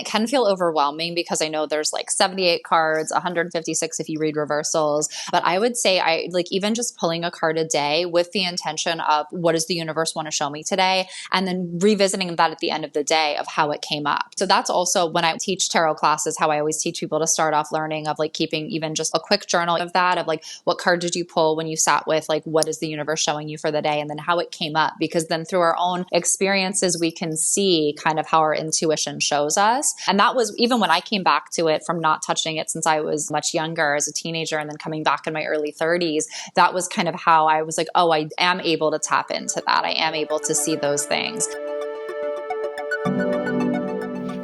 It can feel overwhelming because I know there's like 78 cards, 156 if you read reversals. But I would say I like even just pulling a card a day with the intention of what does the universe want to show me today? And then revisiting that at the end of the day of how it came up. So that's also when I teach tarot classes, how I always teach people to start off learning of like keeping even just a quick journal of that, of like what card did you pull when you sat with like what is the universe showing you for the day, and then how it came up. Because then through our own experiences, we can see kind of how our intuition shows us. And that was even when I came back to it from not touching it since I was much younger as a teenager and then coming back in my early 30s, that was kind of how I was like, oh, I am able to tap into that. I am able to see those things.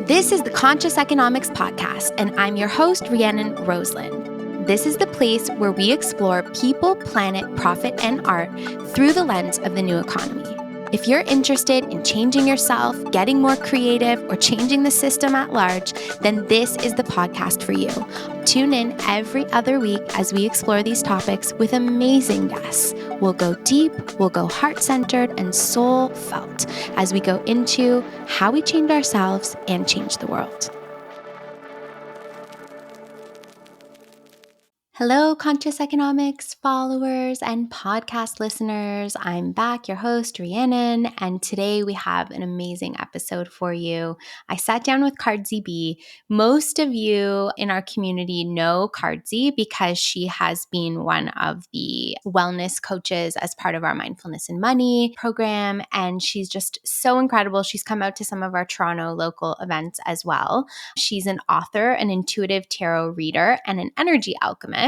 This is the Conscious Economics Podcast, and I'm your host, Rhiannon Roseland. This is the place where we explore people, planet, profit, and art through the lens of the new economy. If you're interested in changing yourself, getting more creative, or changing the system at large, then this is the podcast for you. Tune in every other week as we explore these topics with amazing guests. We'll go deep, we'll go heart-centered and soul-felt as we go into how we change ourselves and change the world. Hello, Conscious Economics followers and podcast listeners. I'm back, your host, Rhiannon, and today we have an amazing episode for you. I sat down with Cardsy B. Most of you in our community know Cardsy because she has been one of the wellness coaches as part of our Mindfulness and Money program, and she's just so incredible. She's come out to some of our Toronto local events as well. She's an author, an intuitive tarot reader, and an energy alchemist.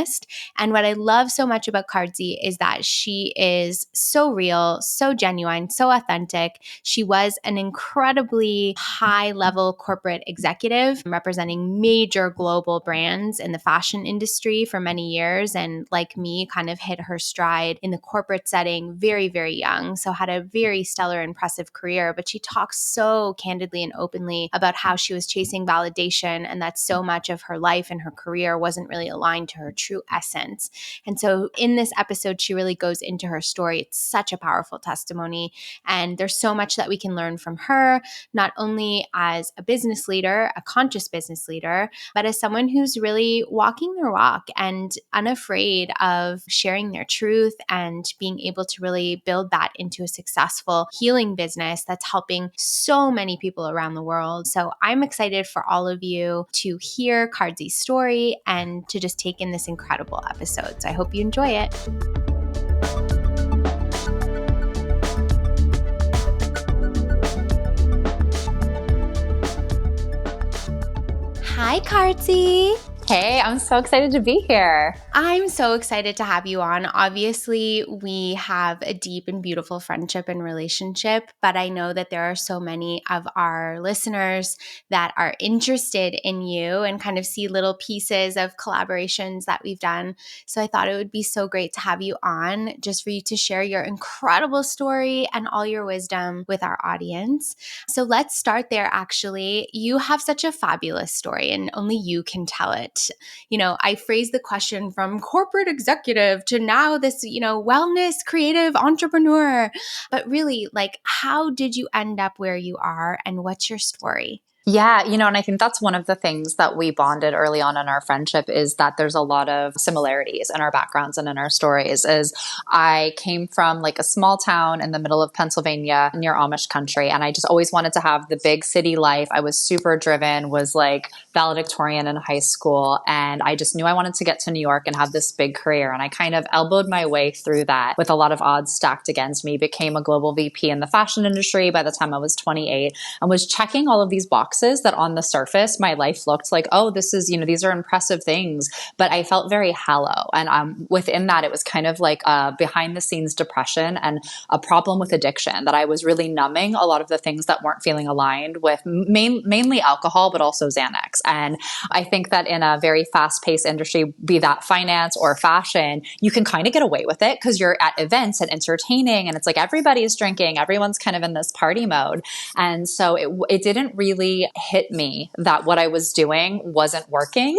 And what I love so much about Cardsy is that she is so real, so genuine, so authentic. She was an incredibly high-level corporate executive representing major global brands in the fashion industry for many years, and like me, kind of hit her stride in the corporate setting very, very young. So had a very stellar, impressive career. But she talks so candidly and openly about how she was chasing validation and that so much of her life and her career wasn't really aligned to her true essence. And so in this episode, she really goes into her story. It's such a powerful testimony. And there's so much that we can learn from her, not only as a business leader, a conscious business leader, but as someone who's really walking their walk and unafraid of sharing their truth and being able to really build that into a successful healing business that's helping so many people around the world. So I'm excited for all of you to hear Cardsy's story and to just take in this incredible episode. So I hope you enjoy it. Hi, Cardsy. Hey, I'm so excited to be here. I'm so excited to have you on. Obviously, we have a deep and beautiful friendship and relationship, but I know that there are so many of our listeners that are interested in you and kind of see little pieces of collaborations that we've done. So I thought it would be so great to have you on just for you to share your incredible story and all your wisdom with our audience. So let's start there, actually. You have such a fabulous story and only you can tell it. You know, I phrased the question from corporate executive to now this, wellness creative entrepreneur. But really, like, how did you end up where you are and what's your story? Yeah, and I think that's one of the things that we bonded early on in our friendship is that there's a lot of similarities in our backgrounds and in our stories. Is I came from like a small town in the middle of Pennsylvania near Amish country, and I just always wanted to have the big city life. I was super driven, was like valedictorian in high school, and I just knew I wanted to get to New York and have this big career. And I kind of elbowed my way through that with a lot of odds stacked against me, became a global VP in the fashion industry by the time I was 28, and was checking all of these boxes that on the surface, my life looked like, oh, this is, these are impressive things, but I felt very hollow. And within that, it was kind of like a behind the scenes depression and a problem with addiction that I was really numbing a lot of the things that weren't feeling aligned with mainly alcohol, but also Xanax. And I think that in a very fast paced industry, be that finance or fashion, you can kind of get away with it because you're at events and entertaining and it's like everybody's drinking, everyone's kind of in this party mode. And so it didn't really really hit me that what I was doing wasn't working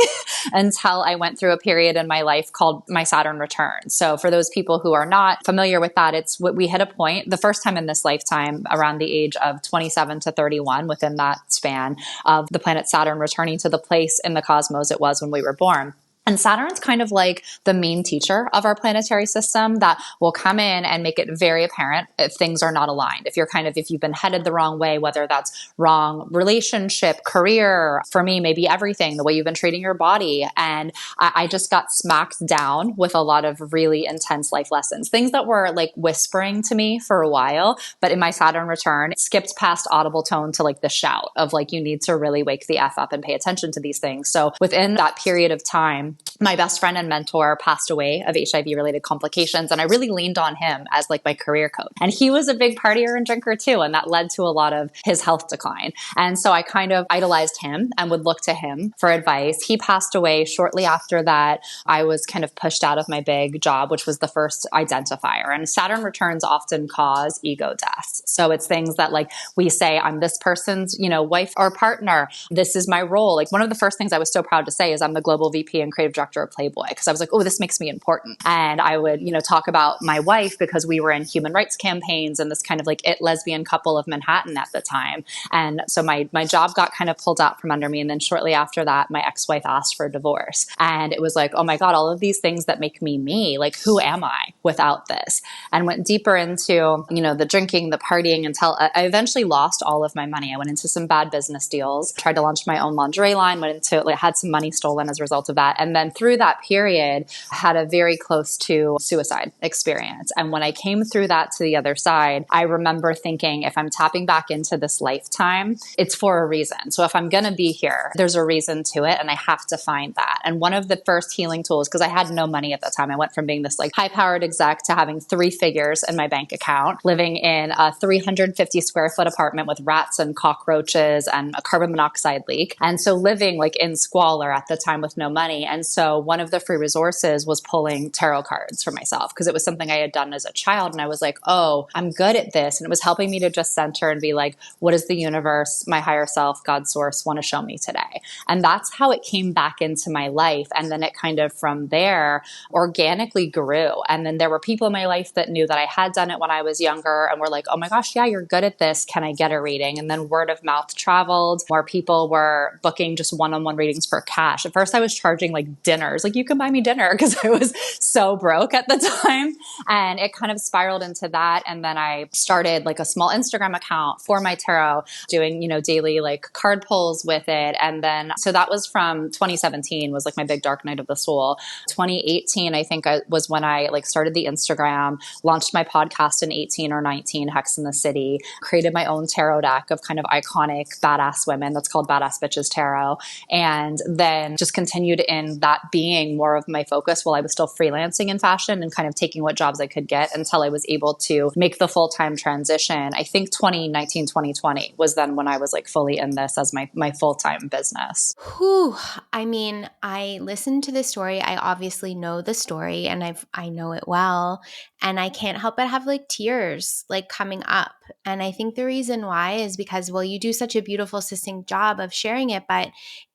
until I went through a period in my life called my Saturn return. So for those people who are not familiar with that, it's what we hit a point the first time in this lifetime around the age of 27 to 31, within that span of the planet Saturn returning to the place in the cosmos it was when we were born. And Saturn's kind of like the main teacher of our planetary system that will come in and make it very apparent if things are not aligned. If you've been headed the wrong way, whether that's wrong relationship, career, for me, maybe everything, the way you've been treating your body. And I just got smacked down with a lot of really intense life lessons, things that were like whispering to me for a while. But in my Saturn return, it skipped past audible tone to like the shout of like, you need to really wake the F up and pay attention to these things. So within that period of time, my best friend and mentor passed away of HIV related complications. And I really leaned on him as like my career coach. And he was a big partier and drinker too. And that led to a lot of his health decline. And so I kind of idolized him and would look to him for advice. He passed away shortly after that. I was kind of pushed out of my big job, which was the first identifier. And Saturn returns often cause ego deaths. So it's things that like we say, I'm this person's, wife or partner. This is my role. Like one of the first things I was so proud to say is I'm the global VP and creative director of Playboy, because I was like, oh, this makes me important. And I would, talk about my wife because we were in human rights campaigns and this kind of like it lesbian couple of Manhattan at the time. And so my job got kind of pulled out from under me. And then shortly after that, my ex-wife asked for a divorce. And it was like, oh my God, all of these things that make me me, like, who am I without this? And went deeper into, the drinking, the partying until I eventually lost all of my money. I went into some bad business deals, tried to launch my own lingerie line, had some money stolen as a result of that. And then through that period, had a very close to suicide experience. And when I came through that to the other side, I remember thinking, if I'm tapping back into this lifetime, it's for a reason. So if I'm going to be here, there's a reason to it. And I have to find that. And one of the first healing tools, because I had no money at the time, I went from being this like high powered exec to having 3 figures in my bank account, living in a 350 square foot apartment with rats and cockroaches and a carbon monoxide leak. And so living like in squalor at the time with no money. And so one of the free resources was pulling tarot cards for myself because it was something I had done as a child. And I was like, oh, I'm good at this. And it was helping me to just center and be like, what does the universe, my higher self, God source want to show me today? And that's how it came back into my life. And then it kind of from there organically grew. And then there were people in my life that knew that I had done it when I was younger and were like, oh my gosh, yeah, you're good at this. Can I get a reading? And then word of mouth traveled. More people were booking just one-on-one readings for cash. At first I was charging like dinners, like you can buy me dinner because I was so broke at the time. And it kind of spiraled into that. And then I started like a small Instagram account for my tarot, doing, daily like card pulls with it. And then, so that was from 2017 was like my big dark night of the soul. 2018, I think was when I like started the Instagram, launched my podcast in 18 or 19, Hex in the City, created my own tarot deck of kind of iconic badass women that's called Badass Bitches Tarot. And then just continued in that being more of my focus while I was still freelancing in fashion and kind of taking what jobs I could get until I was able to make the full-time transition. I think 2019, 2020 was then when I was like fully in this as my full-time business. Whew. I mean, I listened to this story. I obviously know the story and I know it well. And I can't help but have like tears like coming up. And I think the reason why is because, well, you do such a beautiful, succinct job of sharing it. But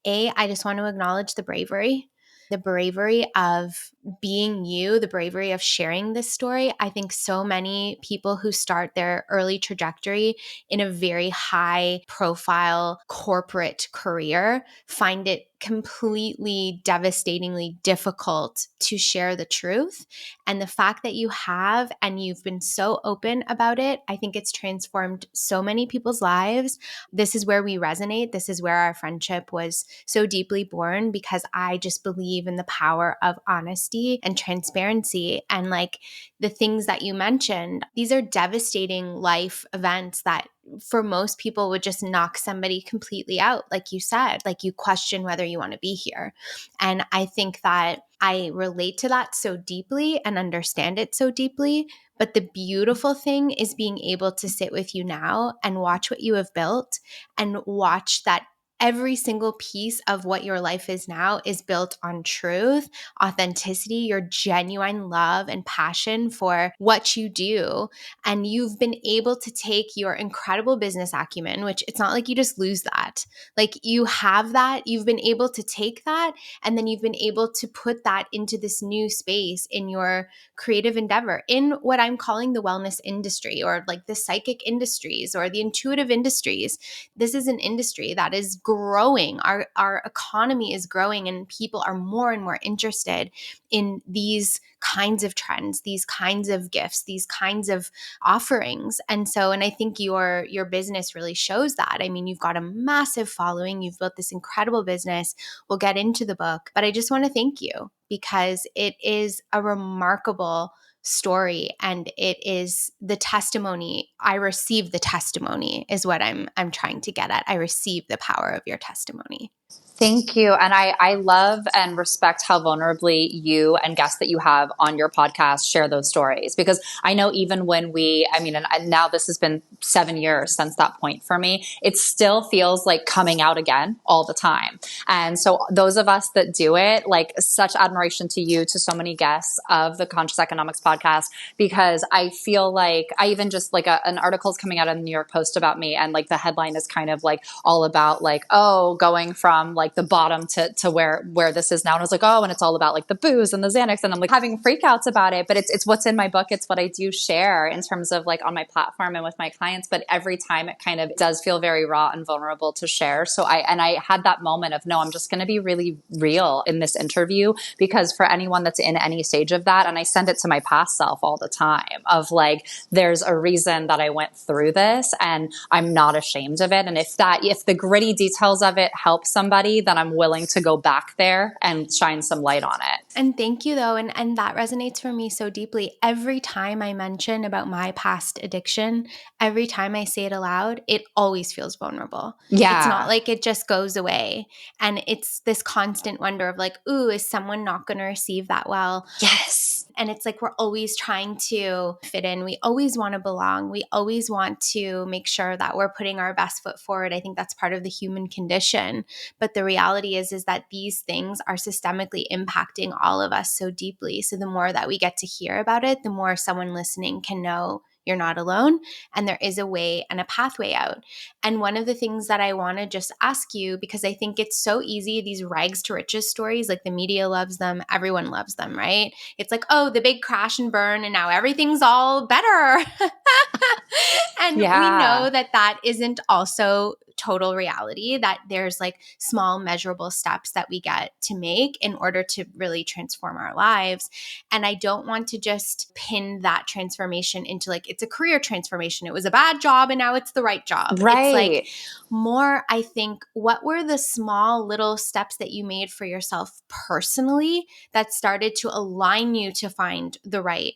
I just want to acknowledge the bravery of being you, the bravery of sharing this story. I think so many people who start their early trajectory in a very high profile corporate career find it completely devastatingly difficult to share the truth. And the fact that you have and you've been so open about it, I think it's transformed so many people's lives. This is where we resonate. This is where our friendship was so deeply born because I just believe in the power of honesty and transparency. And like the things that you mentioned, these are devastating life events that for most people would just knock somebody completely out. Like you said, like you question whether you want to be here. And I think that I relate to that so deeply and understand it so deeply. But the beautiful thing is being able to sit with you now and watch what you have built and watch that every single piece of what your life is now is built on truth, authenticity, your genuine love and passion for what you do. And you've been able to take your incredible business acumen, which it's not like you just lose that. Like you have that, you've been able to take that, and then you've been able to put that into this new space in your creative endeavor, in what I'm calling the wellness industry, or like the psychic industries or the intuitive industries. This is an industry that is growing. Our economy is growing, and people are more and more interested in these kinds of trends, these kinds of gifts, these kinds of offerings. And I think your business really shows that. I mean, you've got a massive following, you've built this incredible business. We'll get into the book, but I just want to thank you because it is a remarkable story, and it is the testimony. I receive the testimony is what I'm trying to get at. I receive the power of your testimony. Thank you. And I love and respect how vulnerably you and guests that you have on your podcast share those stories. Because I know even when and now this has been 7 years since that point for me, it still feels like coming out again all the time. And so those of us that do it, like such admiration to you, to so many guests of the Conscious Economics podcast, because I feel like I even just like an article is coming out in the New York Post about me. And like the headline is kind of like all about like, oh, going from like the bottom to where this is now. And I was like, oh, and it's all about like the booze and the Xanax. And I'm like having freakouts about it, but it's what's in my book. It's what I do share in terms of like on my platform and with my clients. But every time it kind of does feel very raw and vulnerable to share. So I had that moment of, no, I'm just going to be really real in this interview, because for anyone that's in any stage of that, and I send it to my past self all the time of like, there's a reason that I went through this and I'm not ashamed of it. And if the gritty details of it help somebody, then I'm willing to go back there and shine some light on it. And thank you though. And that resonates for me so deeply. Every time I mention about my past addiction, every time I say it aloud, it always feels vulnerable. Yeah. It's not like it just goes away. And it's this constant wonder of like, ooh, is someone not going to receive that well? Yes. And it's like we're always trying to fit in. We always want to belong. We always want to make sure that we're putting our best foot forward. I think that's part of the human condition. But the reality is that these things are systemically impacting all of us so deeply. So the more that we get to hear about it, the more someone listening can know you're not alone, and there is a way and a pathway out. And one of the things that I want to just ask you, because I think it's so easy, these rags to riches stories, like the media loves them, everyone loves them, right? It's like, oh, the big crash and burn, and now everything's all better. And we know that isn't also total reality, that there's like small measurable steps that we get to make in order to really transform our lives. And I don't want to just pin that transformation into like, it's a career transformation. It was a bad job and now it's the right job. Right. It's like more, I think, what were the small little steps that you made for yourself personally that started to align you to find the right,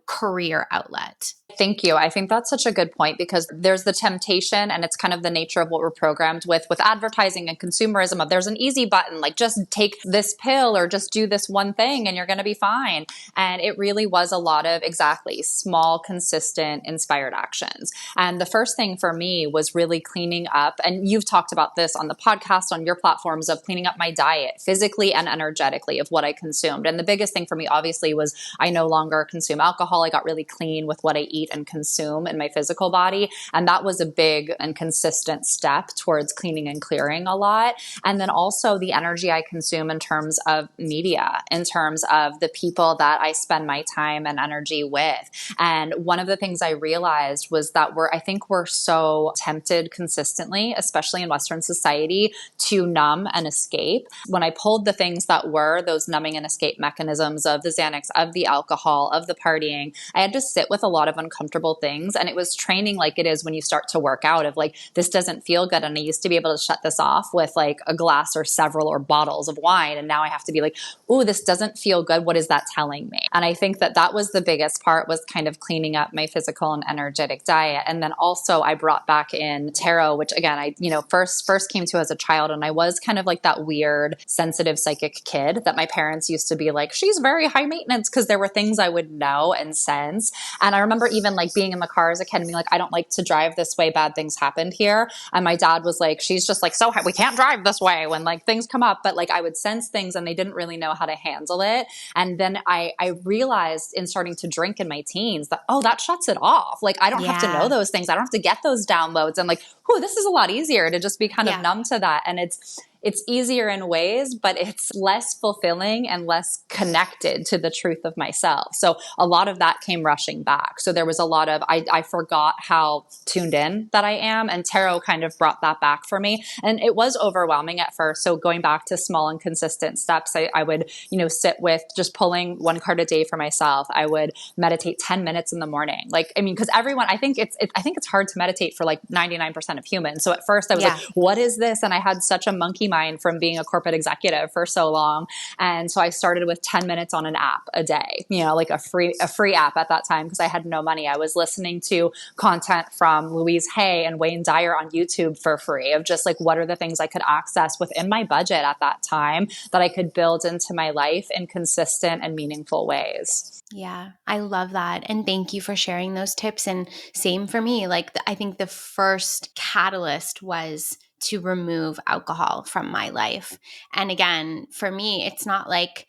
career outlet? Thank you. I think that's such a good point, because there's the temptation, and it's kind of the nature of what we're programmed with advertising and consumerism of there's an easy button, like just take this pill or just do this one thing and you're going to be fine. And it really was a lot of exactly small, consistent, inspired actions. And the first thing for me was really cleaning up. And you've talked about this on the podcast, on your platforms, of cleaning up my diet physically and energetically of what I consumed. And the biggest thing for me, obviously, was I no longer consume alcohol. I got really clean with what I eat and consume in my physical body. And that was a big and consistent step towards cleaning and clearing a lot. And then also the energy I consume in terms of media, in terms of the people that I spend my time and energy with. And one of the things I realized was that I think we're so tempted consistently, especially in Western society, to numb and escape. When I pulled the things that were those numbing and escape mechanisms of the Xanax, of the alcohol, of the partying, I had to sit with a lot of uncomfortable things. And it was training like it is when you start to work out of like, this doesn't feel good. And I used to be able to shut this off with like a glass or several or bottles of wine. And now I have to be like, oh, this doesn't feel good. What is that telling me? And I think that was the biggest part, was kind of cleaning up my physical and energetic diet. And then also I brought back in tarot, which again, I first came to as a child. And I was kind of like that weird, sensitive psychic kid that my parents used to be like, she's very high maintenance, because there were things I would never know and sense. And I remember even like being in the car as a kid and being like, I don't like to drive this way. Bad things happened here. And my dad was like, she's just like, so we can't drive this way when like things come up. But like I would sense things and they didn't really know how to handle it. And then I realized in starting to drink in my teens that, oh, that shuts it off. Like I don't have to know those things. I don't have to get those downloads. And like, whew, this is a lot easier to just be kind of numb to that. And it's easier in ways, but it's less fulfilling and less connected to the truth of myself. So a lot of that came rushing back. So there was a lot of, I forgot how tuned in that I am. And tarot kind of brought that back for me. And it was overwhelming at first. So going back to small and consistent steps, I would, sit with just pulling one card a day for myself. I would meditate 10 minutes in the morning. Like, I mean, because everyone, I think it's hard to meditate for like 99% of humans. So at first I was like, what is this? And I had such a monkey mind from being a corporate executive for so long. And so I started with 10 minutes on an app a day, like a free app at that time because I had no money. I was listening to content from Louise Hay and Wayne Dyer on YouTube for free of just like, what are the things I could access within my budget at that time that I could build into my life in consistent and meaningful ways. Yeah, I love that. And thank you for sharing those tips. And same for me. Like, I think the first catalyst was to remove alcohol from my life. And again, for me, it's not like,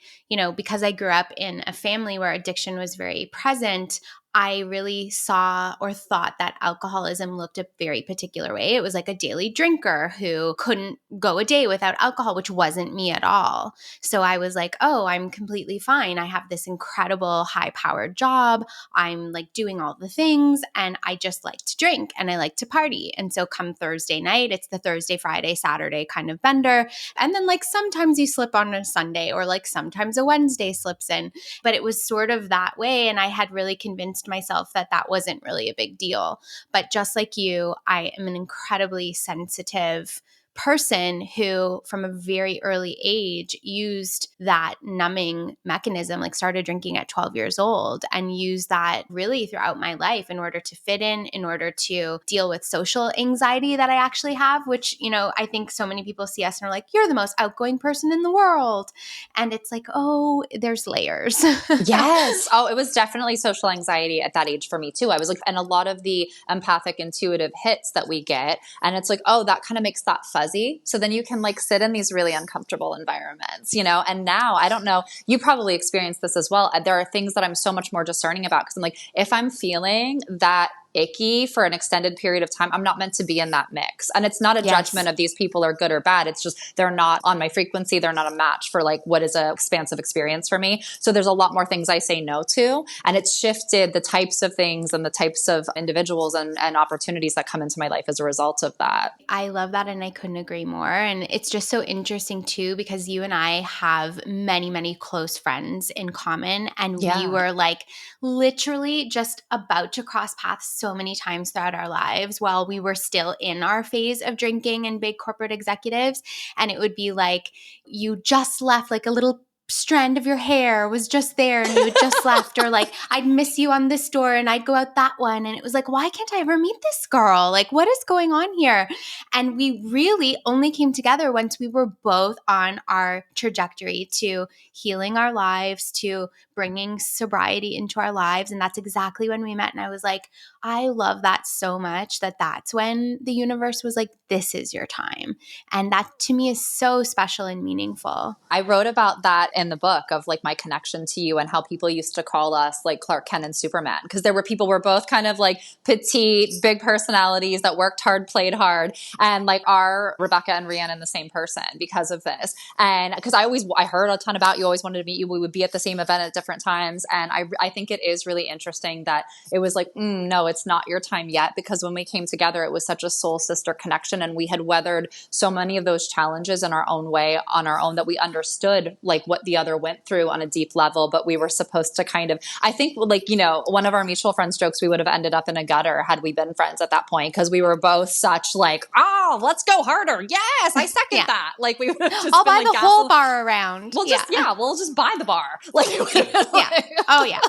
because I grew up in a family where addiction was very present, I really saw or thought that alcoholism looked a very particular way. It was like a daily drinker who couldn't go a day without alcohol, which wasn't me at all. So I was like, oh, I'm completely fine. I have this incredible high-powered job. I'm like doing all the things and I just like to drink and I like to party. And so come Thursday night, it's the Thursday, Friday, Saturday kind of bender. And then like sometimes you slip on a Sunday or like sometimes a Wednesday slips in. But it was sort of that way. And I had really convinced myself that wasn't really a big deal. But just like you, I am an incredibly sensitive person who from a very early age used that numbing mechanism, like started drinking at 12 years old and used that really throughout my life in order to fit in order to deal with social anxiety that I actually have, which, I think so many people see us and are like, you're the most outgoing person in the world. And it's like, oh, there's layers. Yes. Oh, it was definitely social anxiety at that age for me too. I was like, and a lot of the empathic intuitive hits that we get, and it's like, oh, that kind of makes that fuzzy. So then you can like sit in these really uncomfortable environments, and now I don't know, you probably experienced this as well. There are things that I'm so much more discerning about because I'm like, if I'm feeling that icky for an extended period of time, I'm not meant to be in that mix. And it's not a judgment of these people are good or bad. It's just they're not on my frequency. They're not a match for like what is a expansive experience for me. So there's a lot more things I say no to. And it's shifted the types of things and the types of individuals and opportunities that come into my life as a result of that. I love that. And I couldn't agree more. And it's just so interesting too, because you and I have many, many close friends in common. And we were like literally just about to cross paths so many times throughout our lives while we were still in our phase of drinking and big corporate executives. And it would be like, you just left like a little strand of your hair was just there and you had just left, or like I'd miss you on this door and I'd go out that one. And it was like, why can't I ever meet this girl? Like, what is going on here? And we really only came together once we were both on our trajectory to healing our lives, to bringing sobriety into our lives. And that's exactly when we met. And I was like, I love that so much that's when the universe was like, this is your time. And that to me is so special and meaningful. I wrote about that in the book of like my connection to you and how people used to call us like Clark Kent and Superman, because there were people were both kind of like petite, big personalities that worked hard, played hard, and like our Rebecca and Rhiannon the same person because of this. And because I heard a ton about you, always wanted to meet you. We would be at the same event at different times. And I think it is really interesting that it was like, no, it's not your time yet, because when we came together, it was such a soul sister connection. And we had weathered so many of those challenges in our own way, on our own, that we understood like what the other went through on a deep level. But we were supposed to kind of, I think like, one of our mutual friends jokes we would have ended up in a gutter had we been friends at that point, because we were both such like, oh, let's go harder. Yes, I second that. Like we would have just I'll been buy like the whole bar around. We'll just, we'll just buy the bar. Like, Oh yeah.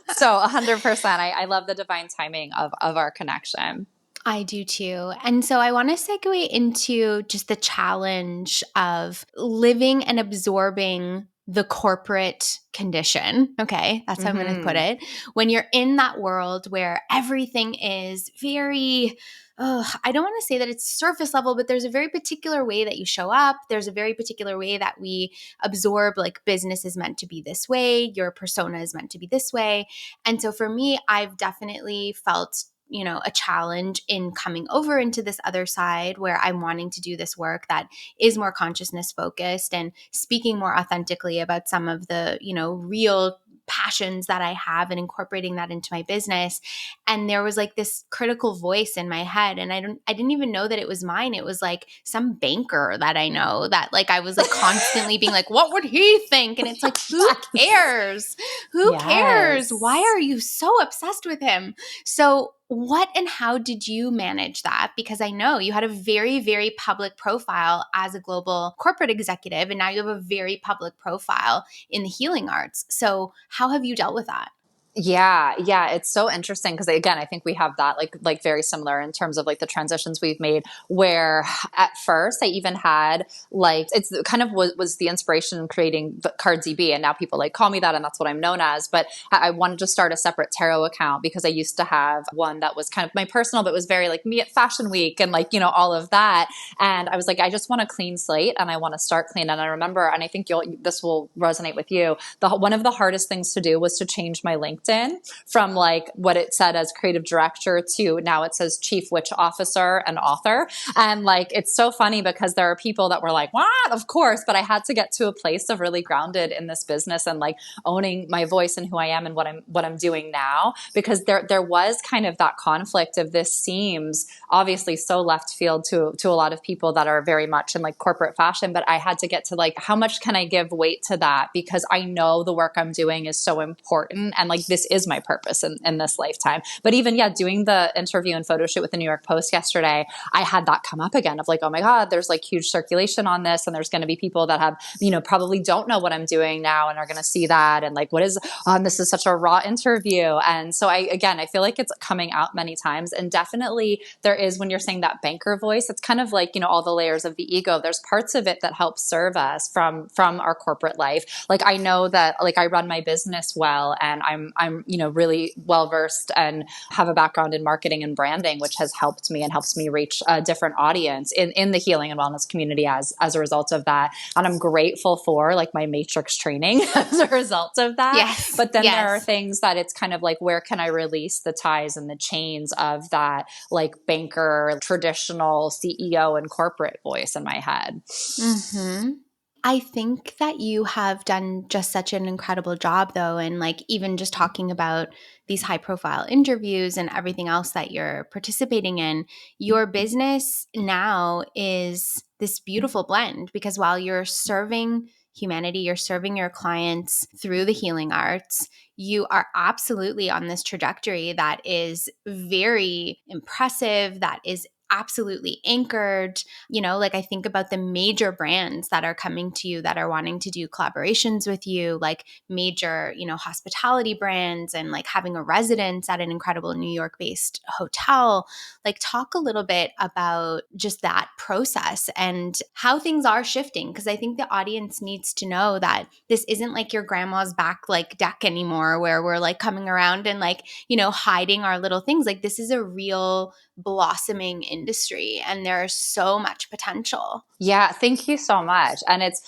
So 100%. I love the divine timing of our connection. I do too. And so I want to segue into just the challenge of living and absorbing the corporate condition. Okay. That's how I'm going to put it. When you're in that world where everything is very, I don't want to say that it's surface level, but there's a very particular way that you show up. There's a very particular way that we absorb, like, business is meant to be this way. Your persona is meant to be this way. And so for me, I've definitely felt a challenge in coming over into this other side where I'm wanting to do this work that is more consciousness focused and speaking more authentically about some of the, real passions that I have and incorporating that into my business. And there was like this critical voice in my head, and I didn't even know that it was mine. It was like some banker that I know that, like, I was like constantly being like, what would he think? And it's like, who cares? Who cares? Why are you so obsessed with him? So what and how did you manage that? Because I know you had a very, very public profile as a global corporate executive, and now you have a very public profile in the healing arts. So how have you dealt with that? Yeah. It's so interesting because, again, I think we have that like very similar in terms of like the transitions we've made, where at first I even had like, it's kind of was the inspiration in creating Cardsy B, and now people like call me that, and that's what I'm known as. But I wanted to start a separate tarot account because I used to have one that was kind of my personal, but was very like me at Fashion Week and like, all of that. And I was like, I just want a clean slate and I want to start clean. And I remember, and I think this will resonate with you, one of the hardest things to do was to change my LinkedIn from like what it said as creative director to now it says chief witch officer and author. And like, it's so funny because there are people that were like, what? Of course. But I had to get to a place of really grounded in this business and like owning my voice and who I am and what I'm doing now, because there was kind of that conflict of this seems obviously so left field to a lot of people that are very much in like corporate fashion. But I had to get to like, how much can I give weight to that? Because I know the work I'm doing is so important. And like, this is my purpose in this lifetime. But even, doing the interview and photo shoot with the New York Post yesterday, I had that come up again of like, oh my God, there's like huge circulation on this. And there's going to be people that have, probably don't know what I'm doing now and are going to see that. And like, this is such a raw interview. And so I feel like it's coming out many times. And definitely there is, when you're saying that banker voice, it's kind of like, all the layers of the ego. There's parts of it that help serve us from our corporate life. Like, I know that like I run my business well, and I'm really well versed and have a background in marketing and branding, which has helped me and helps me reach a different audience in the healing and wellness community as a result of that. And I'm grateful for like my matrix training as a result of that. Yes. But then there are things that it's kind of like, where can I release the ties and the chains of that like banker, traditional CEO and corporate voice in my head? Mm-hmm. I think that you have done just such an incredible job, though. And like, even just talking about these high profile interviews and everything else that you're participating in, your business now is this beautiful blend, because while you're serving humanity, you're serving your clients through the healing arts, you are absolutely on this trajectory that is very impressive, that is absolutely anchored. Like, I think about the major brands that are coming to you that are wanting to do collaborations with you, like major, hospitality brands, and like having a residence at an incredible New York based hotel. Like, talk a little bit about just that process and how things are shifting. Cause I think the audience needs to know that this isn't like your grandma's back like deck anymore, where we're like coming around and like, hiding our little things. Like, this is a real blossoming industry, and there's so much potential. Yeah, thank you so much. And it's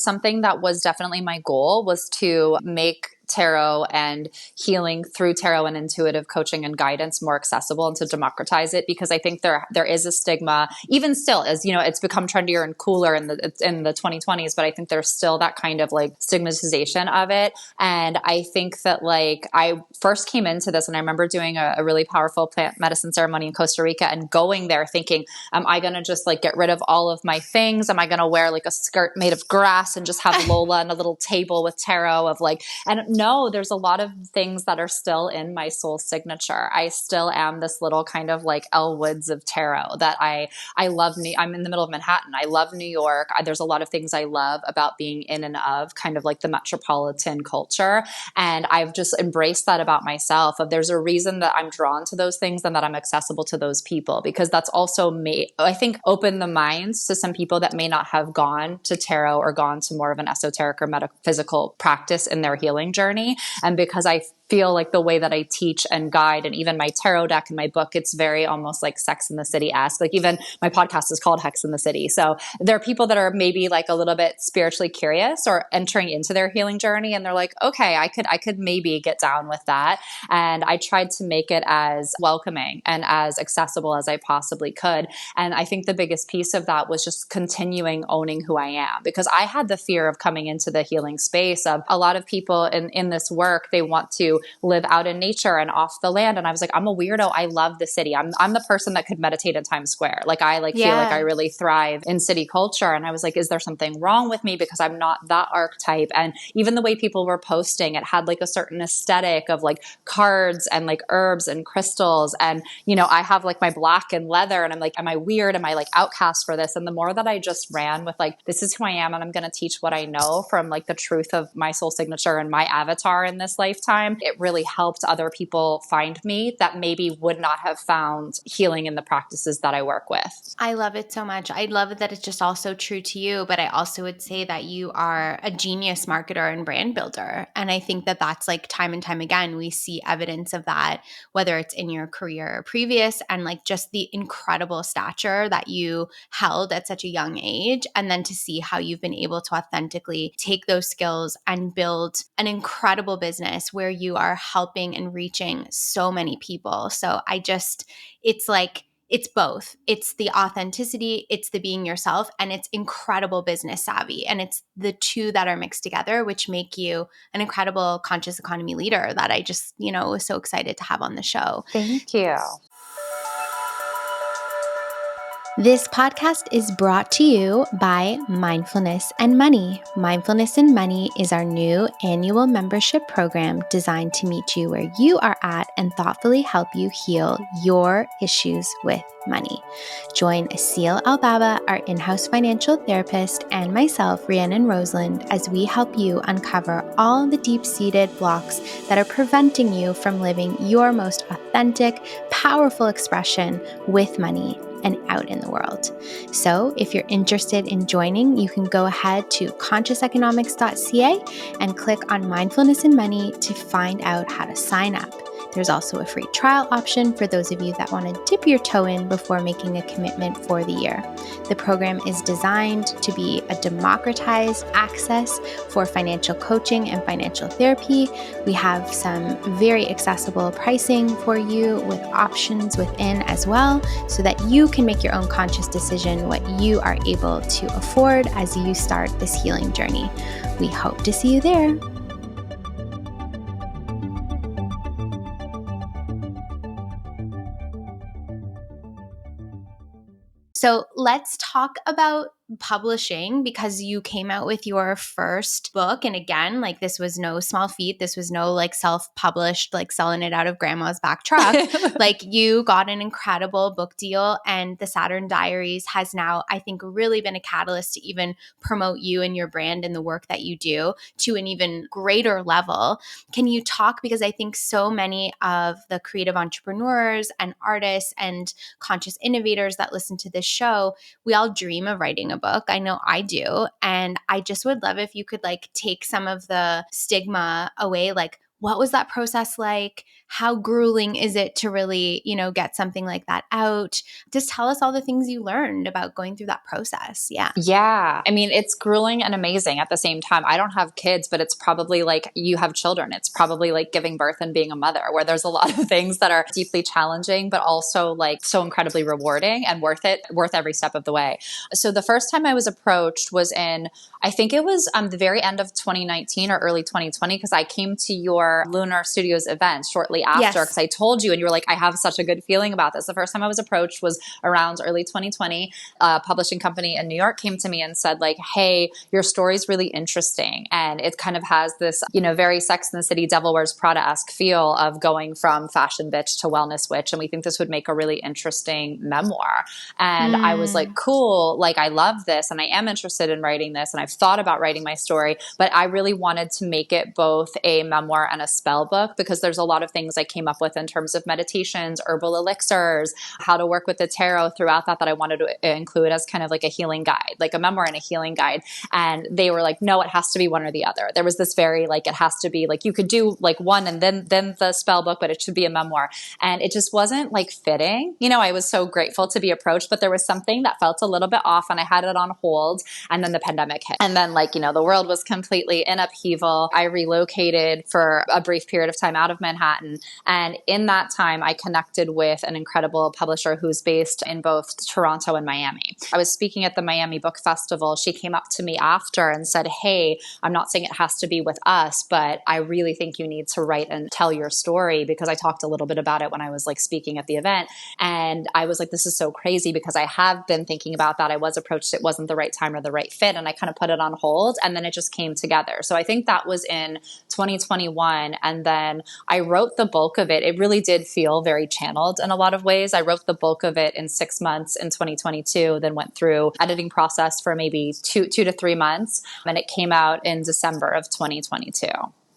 something that was definitely my goal, was to make tarot and healing through tarot and intuitive coaching and guidance more accessible, and to democratize it, because I think there is a stigma, even still, as it's become trendier and cooler in the 2020s, but I think there's still that kind of like stigmatization of it. And I think that like, I first came into this, and I remember doing a really powerful plant medicine ceremony in Costa Rica, and going there thinking, am I going to just like get rid of all of my things? Am I going to wear like a skirt made of grass and just have Lola and a little table with tarot of like, and no, there's a lot of things that are still in my soul signature. I still am this little kind of like Elle Woods of tarot that I love. I'm in the middle of Manhattan. I love New York. There's a lot of things I love about being in and of kind of like the metropolitan culture. And I've just embraced that about myself. Of there's a reason that I'm drawn to those things and that I'm accessible to those people, because that's also made, I think, open the minds to some people that may not have gone to tarot or gone to more of an esoteric or metaphysical practice in their healing journey. And because I feel like the way that I teach and guide, and even my tarot deck and my book, it's very almost like Sex in the City-esque. Like even my podcast is called Hex in the City. So there are people that are maybe like a little bit spiritually curious or entering into their healing journey, and they're like, okay, I could maybe get down with that. And I tried to make it as welcoming and as accessible as I possibly could. And I think the biggest piece of that was just continuing owning who I am, because I had the fear of coming into the healing space of a lot of people in this work, they want to live out in nature and off the land. And I was like, I'm a weirdo. I love the city. I'm the person that could meditate in Times Square. Like I feel like I really thrive in city culture. And I was like, is there something wrong with me because I'm not that archetype? And even the way people were posting, it had like a certain aesthetic of like cards and like herbs and crystals. And, you know, I have like my black and leather, and I'm like, am I weird? Am I like outcast for this? And the more that I just ran with like, this is who I am, and I'm going to teach what I know from like the truth of my soul signature and my avatar in this lifetime, it really helped other people find me that maybe would not have found healing in the practices that I work with. I love it so much. I love that it's just also true to you, but I also would say that you are a genius marketer and brand builder. And I think that that's like time and time again, we see evidence of that, whether it's in your career previous and like just the incredible stature that you held at such a young age. And then to see how you've been able to authentically take those skills and build an incredible business where you are helping and reaching so many people. So it's like, it's both. It's the authenticity, it's the being yourself, and it's incredible business savvy. And it's the two that are mixed together, which make you an incredible conscious economy leader that I just, was so excited to have on the show. Thank you. This podcast is brought to you by Mindfulness and Money. Mindfulness and Money is our new annual membership program designed to meet you where you are at and thoughtfully help you heal your issues with money. Join Asil Albaba, our in-house financial therapist, and myself, Rhiannon Roseland, as we help you uncover all the deep-seated blocks that are preventing you from living your most authentic, powerful expression with money and out in the world. So if you're interested in joining, you can go ahead to consciouseconomics.ca and click on Mindfulness and Money to find out how to sign up. There's also a free trial option for those of you that want to dip your toe in before making a commitment for the year. The program is designed to be a democratized access for financial coaching and financial therapy. We have some very accessible pricing for you with options within as well, so that you can make your own conscious decision what you are able to afford as you start this healing journey. We hope to see you there. So let's talk about publishing, because you came out with your first book. And again, like this was no small feat. This was no like self-published, like selling it out of grandma's back truck. Like you got an incredible book deal, and the Saturn Diaries has now, I think, really been a catalyst to even promote you and your brand and the work that you do to an even greater level. Can you talk, because I think so many of the creative entrepreneurs and artists and conscious innovators that listen to this show, we all dream of writing a book. I know I do. And I just would love if you could like take some of the stigma away. Like, what was that process like? How grueling is it to really, get something like that out? Just tell us all the things you learned about going through that process. Yeah. Yeah. I mean, it's grueling and amazing at the same time. I don't have kids, but it's probably like you have children. It's probably like giving birth and being a mother, where there's a lot of things that are deeply challenging, but also like so incredibly rewarding and worth every step of the way. So the first time I was approached was I think it was the very end of 2019 or early 2020, because I came to your Lunar Studios event shortly shortly after, because I told you and you were like, I have such a good feeling about this. The first time I was approached was around early 2020. A publishing company in New York came to me and said like, hey, your story's really interesting. And it kind of has this, very Sex and the City, Devil Wears Prada-esque feel of going from fashion bitch to wellness witch. And we think this would make a really interesting memoir. And I was like, cool, like I love this and I am interested in writing this and I've thought about writing my story, but I really wanted to make it both a memoir and a spell book because there's a lot of things I came up with in terms of meditations, herbal elixirs, how to work with the tarot throughout that I wanted to include as kind of like a healing guide, like a memoir and a healing guide. And they were like, no, it has to be one or the other. There was this very like, it has to be like, you could do like one and then the spell book, but it should be a memoir. And it just wasn't like fitting. I was so grateful to be approached, but there was something that felt a little bit off and I had it on hold. And then the pandemic hit. And then the world was completely in upheaval. I relocated for a brief period of time out of Manhattan. And in that time, I connected with an incredible publisher who's based in both Toronto and Miami. I was speaking at the Miami Book Festival. She came up to me after and said, hey, I'm not saying it has to be with us, but I really think you need to write and tell your story, because I talked a little bit about it when I was like speaking at the event. And I was like, this is so crazy because I have been thinking about that. I was approached. It wasn't the right time or the right fit. And I kind of put it on hold and then it just came together. So I think that was in 2021. And then I wrote the bulk of it. It really did feel very channeled in a lot of ways. I wrote the bulk of it in 6 months in 2022, then went through editing process for maybe two to 3 months. And it came out in December of 2022.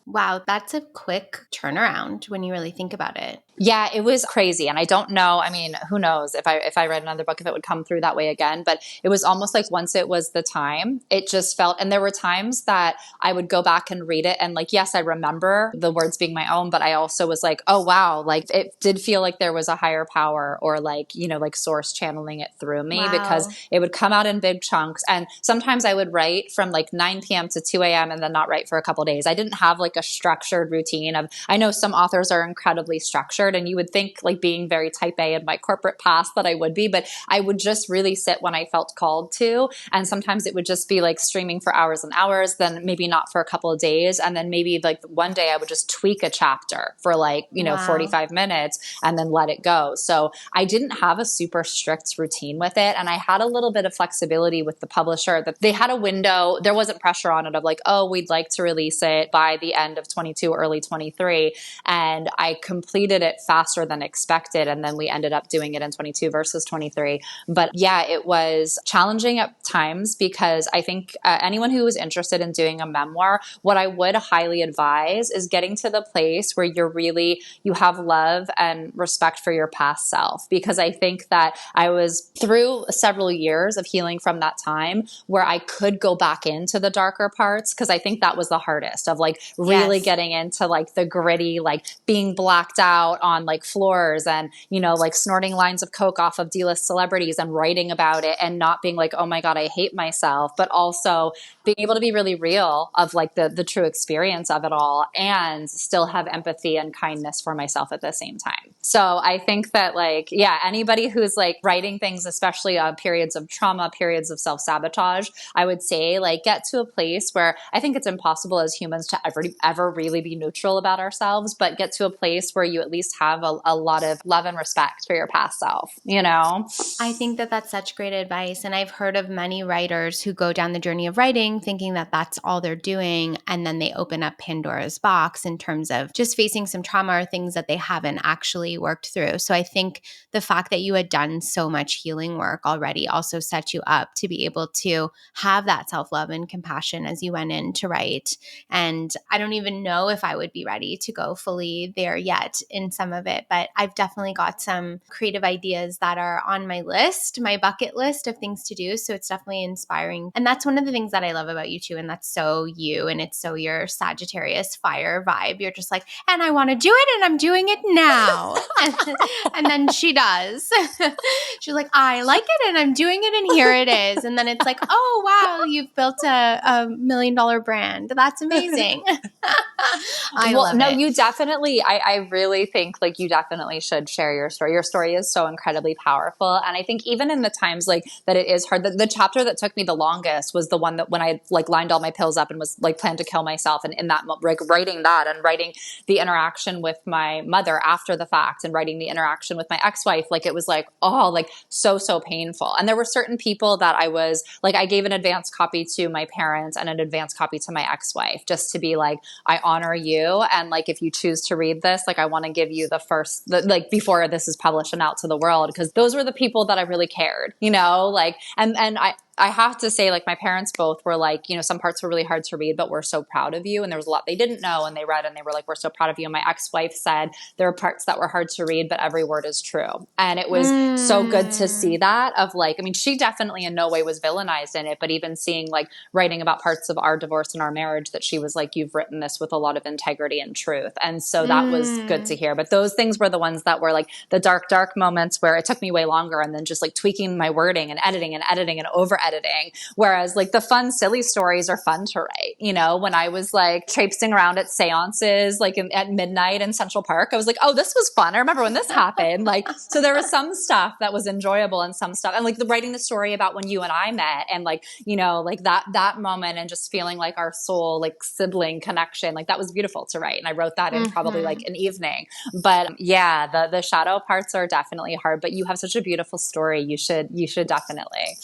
Wow, that's a quick turnaround when you really think about it. Yeah, it was crazy. And I don't know, I mean, who knows if I read another book, if it would come through that way again, but it was almost like once it was the time, it just felt, and there were times that I would go back and read it. And like, yes, I remember the words being my own, but I also was like, oh, wow. Like it did feel like there was a higher power or like, like source channeling it through me. Wow. Because it would come out in big chunks. And sometimes I would write from like 9 p.m. to 2 a.m. and then not write for a couple of days. I didn't have like a structured routine I know some authors are incredibly structured. And you would think like being very type A in my corporate past that I would be, but I would just really sit when I felt called to. And sometimes it would just be like streaming for hours and hours, then maybe not for a couple of days. And then maybe like one day I would just tweak a chapter for like, wow. 45 minutes and then let it go. So I didn't have a super strict routine with it. And I had a little bit of flexibility with the publisher that they had a window. There wasn't pressure on it of like, oh, we'd like to release it by the end of 22, early 23. And I completed it faster than expected. And then we ended up doing it in 22 versus 23. But yeah, it was challenging at times because I think anyone who is interested in doing a memoir, what I would highly advise is getting to the place where you have love and respect for your past self. Because I think that I was through several years of healing from that time where I could go back into the darker parts. Cause I think that was the hardest of like really getting into like the gritty, like being blacked out on like floors and, like snorting lines of coke off of D-list celebrities and writing about it and not being like, oh my God, I hate myself, but also being able to be really real of like the true experience of it all and still have empathy and kindness for myself at the same time. So I think that like, yeah, anybody who's like writing things, especially periods of trauma, periods of self-sabotage, I would say like get to a place where I think it's impossible as humans to ever really be neutral about ourselves, but get to a place where you at least have a lot of love and respect for your past self, I think that that's such great advice. And I've heard of many writers who go down the journey of writing thinking that that's all they're doing. And then they open up Pandora's box in terms of just facing some trauma or things that they haven't actually worked through. So I think the fact that you had done so much healing work already also set you up to be able to have that self-love and compassion as you went in to write. And I don't even know if I would be ready to go fully there yet in some of it, but I've definitely got some creative ideas that are on my list, my bucket list of things to do. So it's definitely inspiring. And that's one of the things that I love about you too. And that's so you, and it's so your Sagittarius fire vibe. You're just like, and I want to do it and I'm doing it now. And then she does. She's like, I like it and I'm doing it and here it is. And then it's like, oh, wow, you've built a $1 million brand. That's amazing. You definitely, I really think think like you definitely should share your story. Your story is so incredibly powerful. And I think even in the times like that it is hard, the chapter that took me the longest was the one that when I like lined all my pills up and was like planned to kill myself. And in that, like writing that and writing the interaction with my mother after the fact and writing the interaction with my ex-wife, like it was like, oh, like so painful. And there were certain people that I was like, I gave an advance copy to my parents and an advance copy to my ex-wife just to be like, I honor you. And like, if you choose to read this, like I want to give you the first, like before this is published and out to the world, because those were the people that I really cared, you know, like, and I have to say, like, my parents both were like, you know, some parts were really hard to read, but we're so proud of you. And there was a lot they didn't know and they read and they were like, we're so proud of you. And my ex-wife said there were parts that were hard to read, but every word is true. And it was so good to see that of like, I mean, she definitely in no way was villainized in it, but even seeing like writing about parts of our divorce and our marriage that she was like, you've written this with a lot of integrity and truth. And so that was good to hear. But those things were the ones that were like the dark moments where it took me way longer and then just like tweaking my wording and editing and over editing. Whereas like the fun, silly stories are fun to write. You know, when I was like traipsing around at seances, like at midnight in Central Park, I was like, oh, this was fun. I remember when this happened. Like, so there was some stuff that was enjoyable and some stuff. And like writing the story about when you and I met and like, you know, like that moment and just feeling like our soul, like sibling connection, like that was beautiful to write. And I wrote that in probably like an evening. But yeah, the shadow parts are definitely hard, but you have such a beautiful story. You should definitely.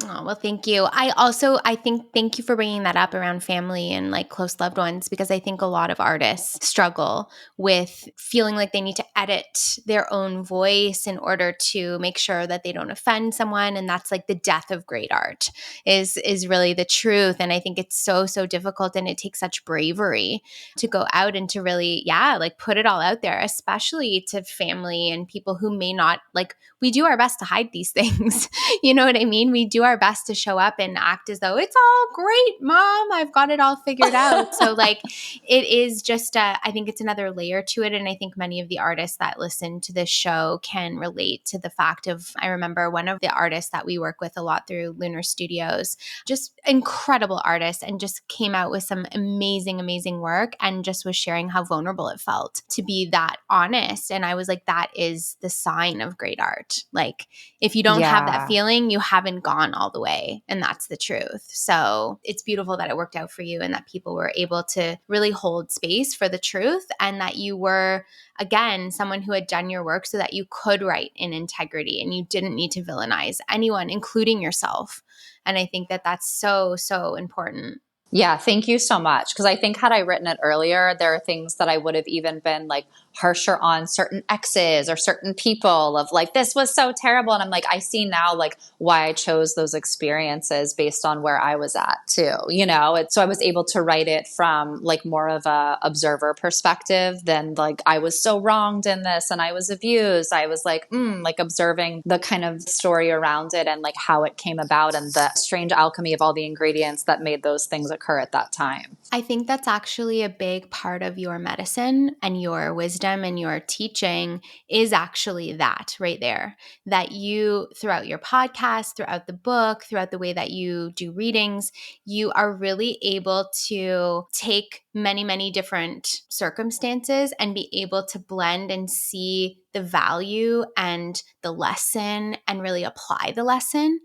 Oh, well, thank you. Thank you for bringing that up around family and like close loved ones, because I think a lot of artists struggle with feeling like they need to edit their own voice in order to make sure that they don't offend someone. And that's like the death of great art is really the truth. And I think it's so difficult, and it takes such bravery to go out and to really, like put it all out there, especially to family and people who may not like, we do our best to hide these things. You know what I mean? We do our best to show up and act as though it's all great, mom, I've got it all figured out. So like it is just I think it's another layer to it. And I think many of the artists that listen to this show can relate to the fact of, I remember one of the artists that we work with a lot through Lunar Studios, just incredible artist, and just came out with some amazing work and just was sharing how vulnerable it felt to be that honest. And I was like, that is the sign of great art. Like if you don't have that feeling, you haven't gone all the way. And that's the truth. So it's beautiful that it worked out for you and that people were able to really hold space for the truth, and that you were, again, someone who had done your work so that you could write in integrity and you didn't need to villainize anyone, including yourself. And I think that that's so important. Yeah, thank you so much. Because I think had I written it earlier, there are things that I would have even been like harsher on certain exes or certain people of like, this was so terrible. And I'm like, I see now like why I chose those experiences based on where I was at too, you know? So I was able to write it from like more of a observer perspective than like, I was so wronged in this and I was abused. I was like observing the kind of story around it and like how it came about and the strange alchemy of all the ingredients that made those things occur at that time. I think that's actually a big part of your medicine and your wisdom and your teaching is actually that right there, that you, throughout your podcast, throughout the book, throughout the way that you do readings, you are really able to take many different circumstances and be able to blend and see the value and the lesson and really apply the lesson.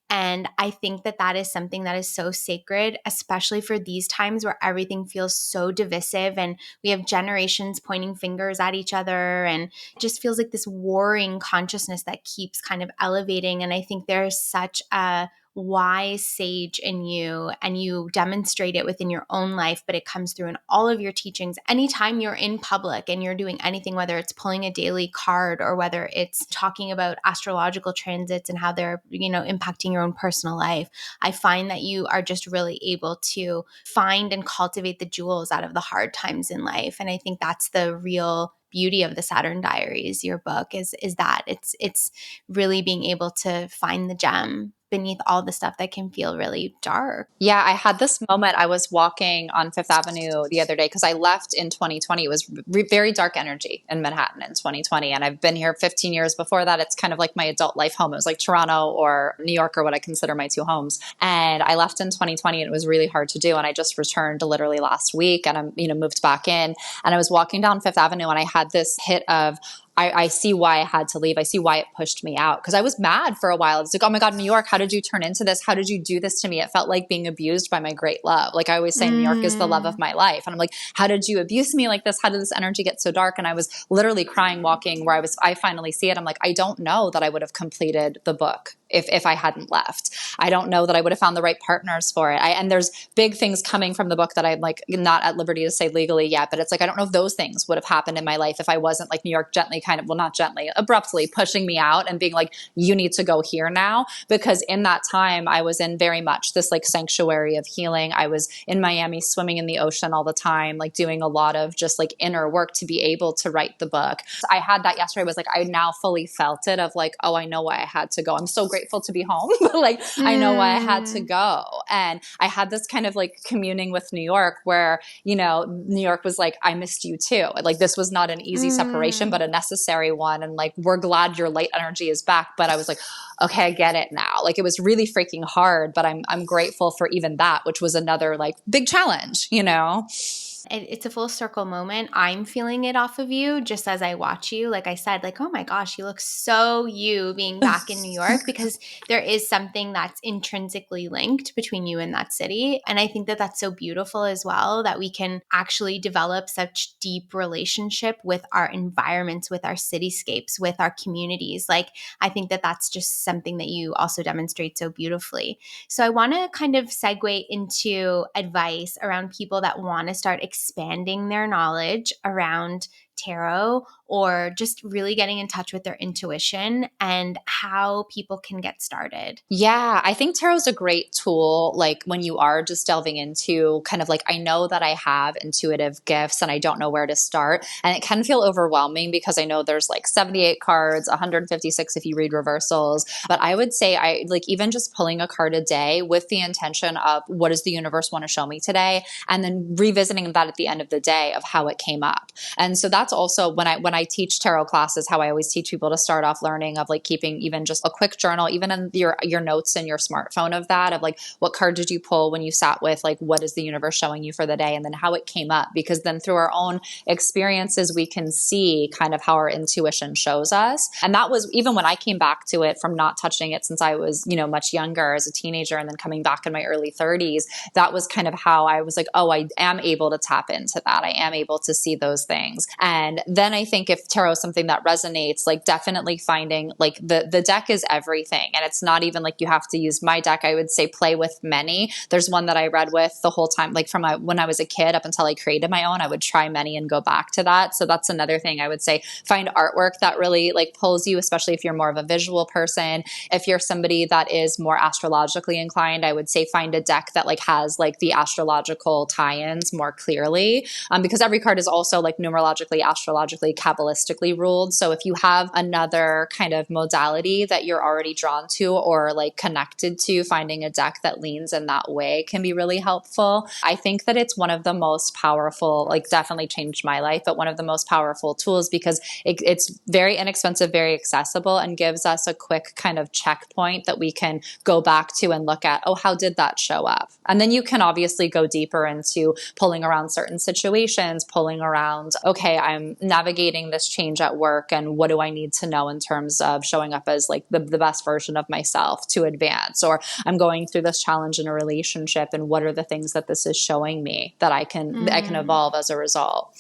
And I think that that is something that is so sacred, especially for these times where everything feels so divisive and we have generations pointing fingers at each other, and it just feels like this warring consciousness that keeps kind of elevating. And I think there is such a wise sage in you, and you demonstrate it within your own life, but it comes through in all of your teachings. Anytime you're in public and you're doing anything, whether it's pulling a daily card or whether it's talking about astrological transits and how they're, impacting your own personal life, I find that you are just really able to find and cultivate the jewels out of the hard times in life. And I think that's the real beauty of the Saturn Diaries, your book, is that it's really being able to find the gem beneath all the stuff that can feel really dark. Yeah, I had this moment. I was walking on Fifth Avenue the other day because I left in 2020. It was very dark energy in Manhattan in 2020. And I've been here 15 years before that. It's kind of like my adult life home. It was like Toronto or New York or what I consider my two homes. And I left in 2020 and it was really hard to do. And I just returned literally last week and I'm, moved back in. And I was walking down Fifth Avenue and I had this hit of, I see why I had to leave. I see why it pushed me out because I was mad for a while. It's like, oh my God, New York, how did you turn into this? How did you do this to me? It felt like being abused by my great love. Like I always say, New York is the love of my life. And I'm like, how did you abuse me like this? How did this energy get so dark? And I was literally crying walking where I finally see it. I'm like, I don't know that I would have completed the book if I hadn't left. I don't know that I would have found the right partners for it. And there's big things coming from the book that I'm like not at liberty to say legally yet, but it's like, I don't know if those things would have happened in my life if I wasn't like New York gently not gently, abruptly pushing me out and being like, you need to go here now. Because in that time, I was in very much this like sanctuary of healing. I was in Miami swimming in the ocean all the time, like doing a lot of just like inner work to be able to write the book. So I had that yesterday. I was like, I now fully felt it of like, oh, I know why I had to go. I'm so grateful to be home, but like, I know why I had to go. And I had this kind of like communing with New York where, New York was like, I missed you too. Like this was not an easy separation, but a necessary one. And like, we're glad your light energy is back. But I was like, okay, I get it now. Like it was really freaking hard, but I'm grateful for even that, which was another like big challenge, It's a full circle moment. I'm feeling it off of you just as I watch you. Like I said, like, oh my gosh, you look so you being back in New York because there is something that's intrinsically linked between you and that city. And I think that that's so beautiful as well, that we can actually develop such deep relationship with our environments, with our cityscapes, with our communities. Like, I think that that's just something that you also demonstrate so beautifully. So I want to kind of segue into advice around people that want to start expanding their knowledge around tarot or just really getting in touch with their intuition and how people can get started. Yeah, I think tarot is a great tool. Like when you are just delving into kind of like, I know that I have intuitive gifts and I don't know where to start. And it can feel overwhelming because I know there's like 78 cards, 156 if you read reversals. But I would say I like even just pulling a card a day with the intention of what does the universe want to show me today? And then revisiting that at the end of the day of how it came up. And so that's also when I teach tarot classes, how I always teach people to start off learning of like keeping even just a quick journal, even in your notes in your smartphone of that, of like, what card did you pull when you sat with, like, what is the universe showing you for the day? And then how it came up, because then through our own experiences, we can see kind of how our intuition shows us. And that was even when I came back to it from not touching it since I was, much younger as a teenager and then coming back in my early 30s, that was kind of how I was like, oh, I am able to tap into that. I am able to see those things. And then I think if tarot is something that resonates, like definitely finding like the deck is everything. And it's not even like you have to use my deck. I would say play with many. There's one that I read with the whole time, like from when I was a kid up until I created my own, I would try many and go back to that. So that's another thing I would say, find artwork that really like pulls you, especially if you're more of a visual person. If you're somebody that is more astrologically inclined, I would say find a deck that like has like the astrological tie-ins more clearly, because every card is also like numerologically, astrologically, kabbalistically ruled. So if you have another kind of modality that you're already drawn to or like connected to, finding a deck that leans in that way can be really helpful. I think that it's one of the most powerful, like definitely changed my life, but one of the most powerful tools because it's very inexpensive, very accessible, and gives us a quick kind of checkpoint that we can go back to and look at, oh, how did that show up? And then you can obviously go deeper into pulling around certain situations, pulling around, okay, I'm navigating this change at work and what do I need to know in terms of showing up as like the best version of myself to advance, or I'm going through this challenge in a relationship and what are the things that this is showing me that I can evolve as a result.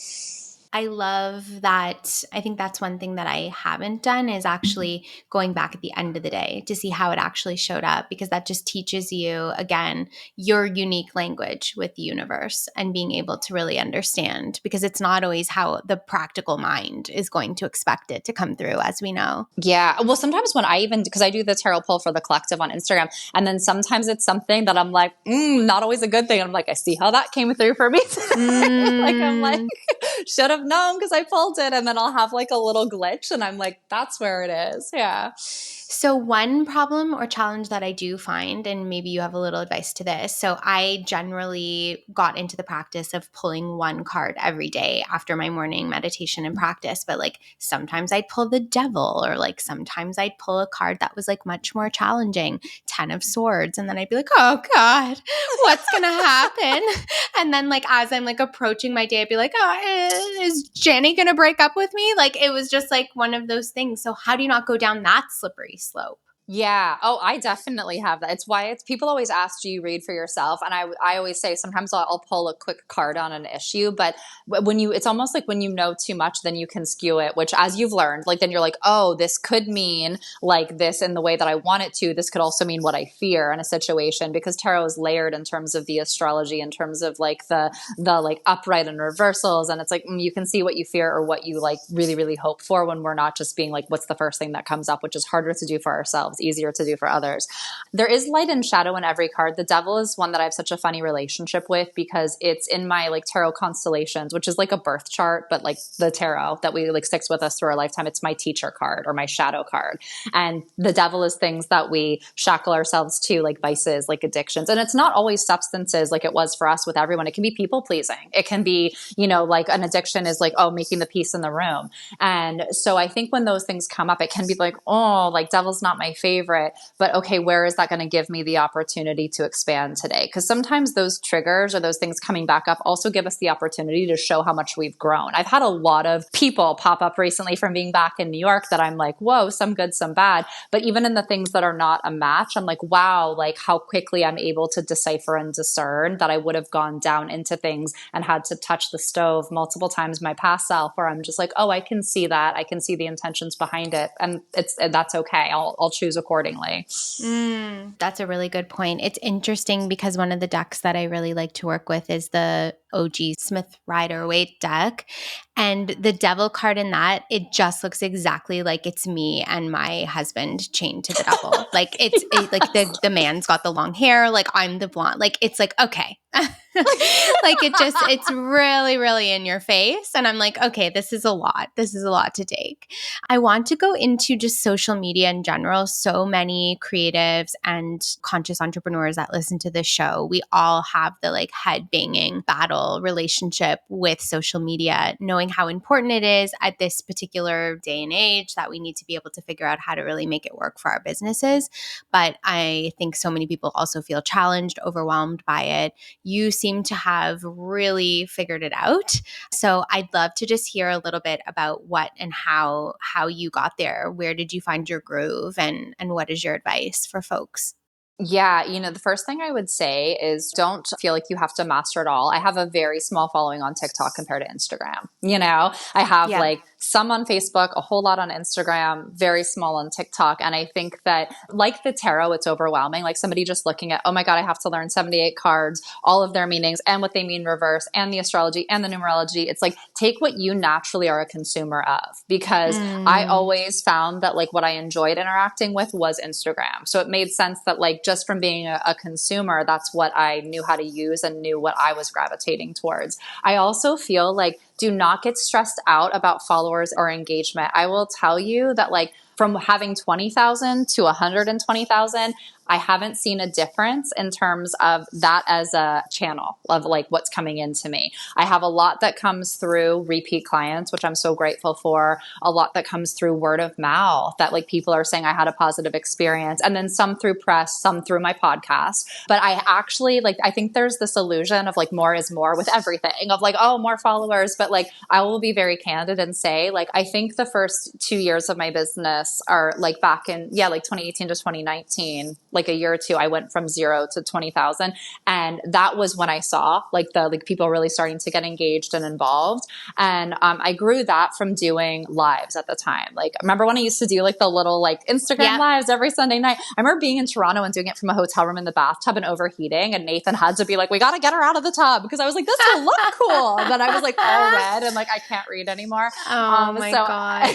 I love that. I think that's one thing that I haven't done is actually going back at the end of the day to see how it actually showed up, because that just teaches you, again, your unique language with the universe and being able to really understand, because it's not always how the practical mind is going to expect it to come through, as we know. Yeah. Well, sometimes when because I do the tarot pull for the collective on Instagram, and then sometimes it's something that I'm like, not always a good thing. I'm like, I see how that came through for me. Like, I'm like, should have known because I pulled it. And then I'll have like a little glitch and I'm like, that's where it is. Yeah. So one problem or challenge that I do find, and maybe you have a little advice to this. So I generally got into the practice of pulling one card every day after my morning meditation and practice. But like sometimes I'd pull the devil, or like sometimes I'd pull a card that was like much more challenging, 10 of swords. And then I'd be like, oh God, what's going to happen? And then like as I'm like approaching my day, I'd be like, oh, is Jenny going to break up with me? Like it was just like one of those things. So how do you not go down that slippery slope? Yeah. Oh, I definitely have that. It's why people always ask, do you read for yourself? And I always say sometimes I'll pull a quick card on an issue, but it's almost like when you know too much, then you can skew it, which as you've learned, like then you're like, oh, this could mean like this in the way that I want it to. This could also mean what I fear in a situation, because tarot is layered in terms of the astrology, in terms of like the like upright and reversals. And it's like, you can see what you fear or what you like really, really hope for, when we're not just being like, what's the first thing that comes up, which is harder to do for ourselves, easier to do for others. There is light and shadow in every card. The devil is one that I have such a funny relationship with, because it's in my like tarot constellations, which is like a birth chart, but like the tarot that we like sticks with us through our lifetime. It's my teacher card or my shadow card. And the devil is things that we shackle ourselves to, like vices, like addictions. And it's not always substances like it was for us with everyone. It can be people pleasing. It can be, like an addiction is like, oh, making the peace in the room. And so I think when those things come up, it can be like, oh, like devil's not my favorite. But okay, where is that going to give me the opportunity to expand today? Because sometimes those triggers or those things coming back up also give us the opportunity to show how much we've grown. I've had a lot of people pop up recently from being back in New York that I'm like, whoa, some good, some bad. But even in the things that are not a match, I'm like, wow, like how quickly I'm able to decipher and discern that I would have gone down into things and had to touch the stove multiple times my past self, where I'm just like, oh, I can see that. I can see the intentions behind it. And that's okay. I'll choose accordingly. That's a really good point. It's interesting because one of the decks that I really like to work with is the OG Smith Rider-Waite deck. And the devil card in that, it just looks exactly like it's me and my husband chained to the devil. Like like the man's got the long hair, like I'm the blonde. Like it's like, okay. Like it's really, really in your face. And I'm like, okay, this is a lot. This is a lot to take. I want to go into just social media in general. So many creatives and conscious entrepreneurs that listen to this show, we all have the like head banging battle relationship with social media, knowing how important it is at this particular day and age that we need to be able to figure out how to really make it work for our businesses. But I think so many people also feel challenged, overwhelmed by it. You seem to have really figured it out. So I'd love to just hear a little bit about what and how you got there. Where did you find your groove, and what is your advice for folks? Yeah, the first thing I would say is don't feel like you have to master it all. I have a very small following on TikTok compared to Instagram. I have like some on Facebook, a whole lot on Instagram, very small on TikTok. And I think that like the tarot, it's overwhelming. Like somebody just looking at, oh my God, I have to learn 78 cards, all of their meanings and what they mean reverse, and the astrology and the numerology. It's like, take what you naturally are a consumer of, because I always found that like what I enjoyed interacting with was Instagram. So it made sense that like just from being a consumer, that's what I knew how to use and knew what I was gravitating towards. I also feel like do not get stressed out about followers or engagement. I will tell you that like from having 20,000 to 120,000, I haven't seen a difference in terms of that as a channel of like what's coming into me. I have a lot that comes through repeat clients, which I'm so grateful for. A lot that comes through word of mouth that like people are saying I had a positive experience, and then some through press, some through my podcast. But I actually like, I think there's this illusion of like more is more with everything, of like, oh, more followers. But like, I will be very candid and say like, I think the first 2 years of my business are like back in, like 2018 to 2019, like a year or two, I went from 0 to 20,000. And that was when I saw like people really starting to get engaged and involved. And I grew that from doing lives at the time. Like, remember when I used to do like the little like Instagram lives every Sunday night? I remember being in Toronto and doing it from a hotel room in the bathtub and overheating. And Nathan had to be like, we got to get her out of the tub, because I was like, this will look cool. And then I was like all red and like, I can't read anymore. Oh my God.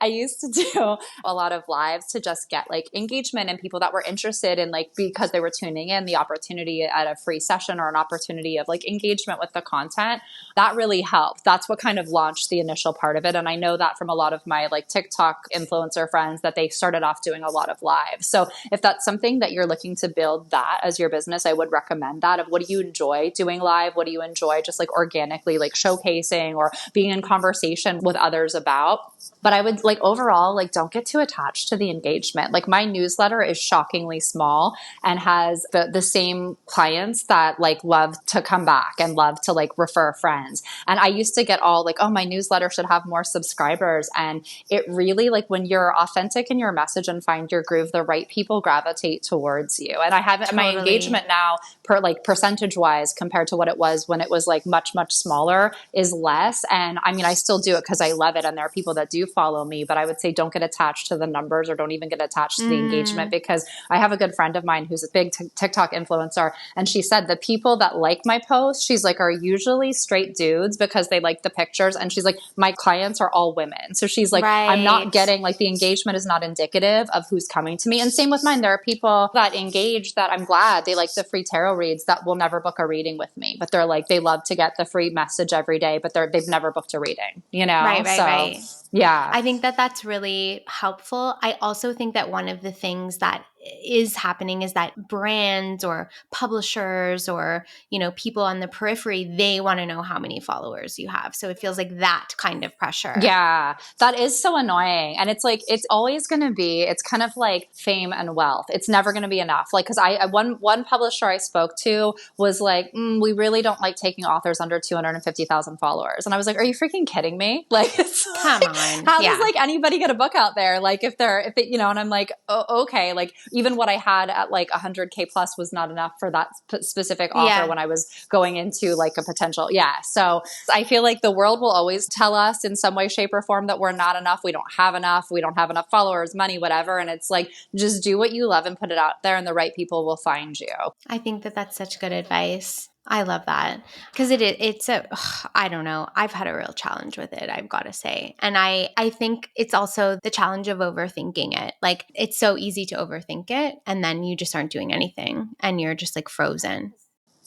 I used to do a lot of lives to just get like engagement and people that were interested interested in like, because they were tuning in, the opportunity at a free session or an opportunity of like engagement with the content, that really helped. That's what kind of launched the initial part of it. And I know that from a lot of my like TikTok influencer friends that they started off doing a lot of live. So if that's something that you're looking to build that as your business, I would recommend that. Of what do you enjoy doing live? What do you enjoy just like organically like showcasing or being in conversation with others about? But I would like overall, like don't get too attached to the engagement. Like my newsletter is shockingly small and has the same clients that like love to come back and love to like refer friends. And I used to get all like, oh, my newsletter should have more subscribers. And it really like when you're authentic in your message and find your groove, the right people gravitate towards you. And I have my engagement now per like percentage wise compared to what it was when it was like much, much smaller is less. And I mean, I still do it because I love it. And there are people that do follow me, but I would say don't get attached to the numbers or don't even get attached to the engagement, because I have a good friend of mine who's a big TikTok influencer. And she said the people that like my posts, she's like, are usually straight dudes because they like the pictures. And she's like, my clients are all women. So she's like, I'm not getting like the engagement is not indicative of who's coming to me. And same with mine. There are people that engage that I'm glad they like the free tarot reads that will never book a reading with me, but they're like, they love to get the free message every day, but they've never booked a reading, you know? Right. Yeah. I think that that's really helpful. I also think that one of the things that is happening is that brands or publishers or, you know, people on the periphery, they want to know how many followers you have. So it feels like that kind of pressure. Yeah, that is so annoying. And it's like, it's always going to be, it's kind of like fame and wealth. It's never going to be enough. Like, cause one publisher I spoke to was like, we really don't like taking authors under 250,000 followers. And I was like, are you freaking kidding me? Like, come on. How does like anybody get a book out there? Like if it, you know, and I'm like, oh, okay. Like even what I had at like 100K plus was not enough for that specific author when I was going into like a potential. Yeah. So I feel like the world will always tell us in some way, shape or form that we're not enough. We don't have enough. We don't have enough followers, money, whatever. And it's like, just do what you love and put it out there and the right people will find you. I think that that's such good advice. I love that because I don't know. I've had a real challenge with it, I've got to say. And I think it's also the challenge of overthinking it. Like it's so easy to overthink it and then you just aren't doing anything and you're just like frozen.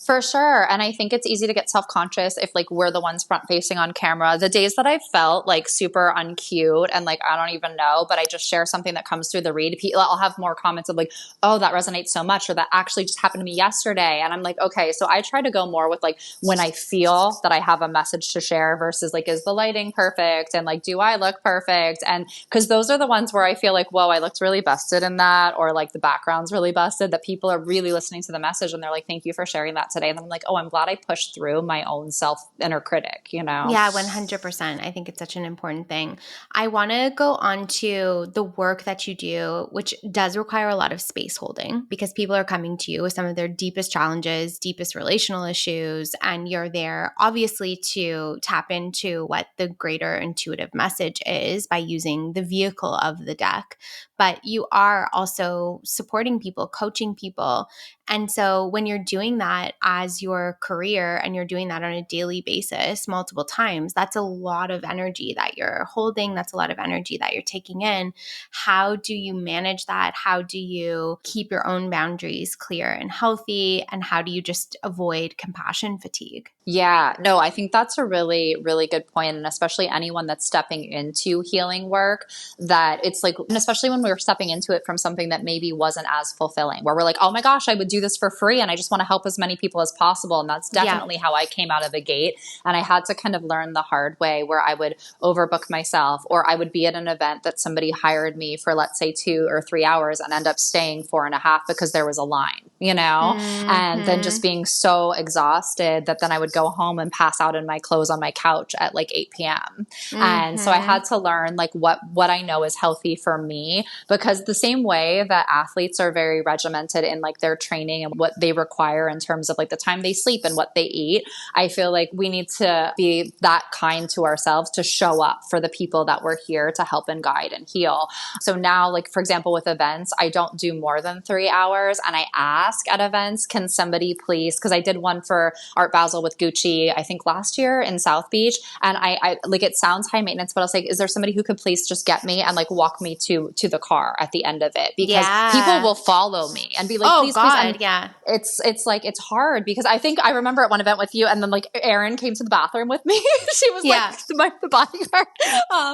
For sure. And I think it's easy to get self-conscious if like we're the ones front facing on camera. The days that I felt like super uncute and like, I don't even know, but I just share something that comes through the read. I'll have more comments of like, oh, that resonates so much, or that actually just happened to me yesterday. And I'm like, okay, so I try to go more with like when I feel that I have a message to share versus like, is the lighting perfect? And like, do I look perfect? And because those are the ones where I feel like, whoa, I looked really busted in that, or like the background's really busted, that people are really listening to the message and they're like, thank you for sharing that today. And I'm like, oh, I'm glad I pushed through my own self inner critic, you know? Yeah, 100%. I think it's such an important thing. I want to go on to the work that you do, which does require a lot of space holding because people are coming to you with some of their deepest challenges, deepest relational issues, and you're there obviously to tap into what the greater intuitive message is by using the vehicle of the deck. But you are also supporting people, coaching people. And so when you're doing that as your career and you're doing that on a daily basis multiple times, that's a lot of energy that you're holding. That's a lot of energy that you're taking in. How do you manage that? How do you keep your own boundaries clear and healthy? And how do you just avoid compassion fatigue? Yeah, no, I think that's a really, really good point. And especially anyone that's stepping into healing work, that it's like, and especially when we were stepping into it from something that maybe wasn't as fulfilling, where we're like, oh my gosh, I would do this for free and I just want to help as many people as possible. And that's definitely how I came out of the gate. And I had to kind of learn the hard way where I would overbook myself, or I would be at an event that somebody hired me for, let's say 2 or 3 hours and end up staying 4.5 because there was a line, you know, and then just being so exhausted that then I would go home and pass out in my clothes on my couch at like 8 p.m. And so I had to learn like what I know is healthy for me, because the same way that athletes are very regimented in like their training and what they require in terms of like the time they sleep and what they eat, I feel like we need to be that kind to ourselves to show up for the people that we're here to help and guide and heal. So now, like, for example, with events, I don't do more than 3 hours. And I ask at events, can somebody please, because I did one for Art Basel with Gucci, I think last year in South Beach. And I like, it sounds high maintenance, but I was like, is there somebody who could please just get me and like walk me to the car at the end of it? Because people will follow me and be like, oh please, God, please. And yeah. It's like, it's hard because I think I remember at one event with you and then like Erin came to the bathroom with me. She was like the bodyguard.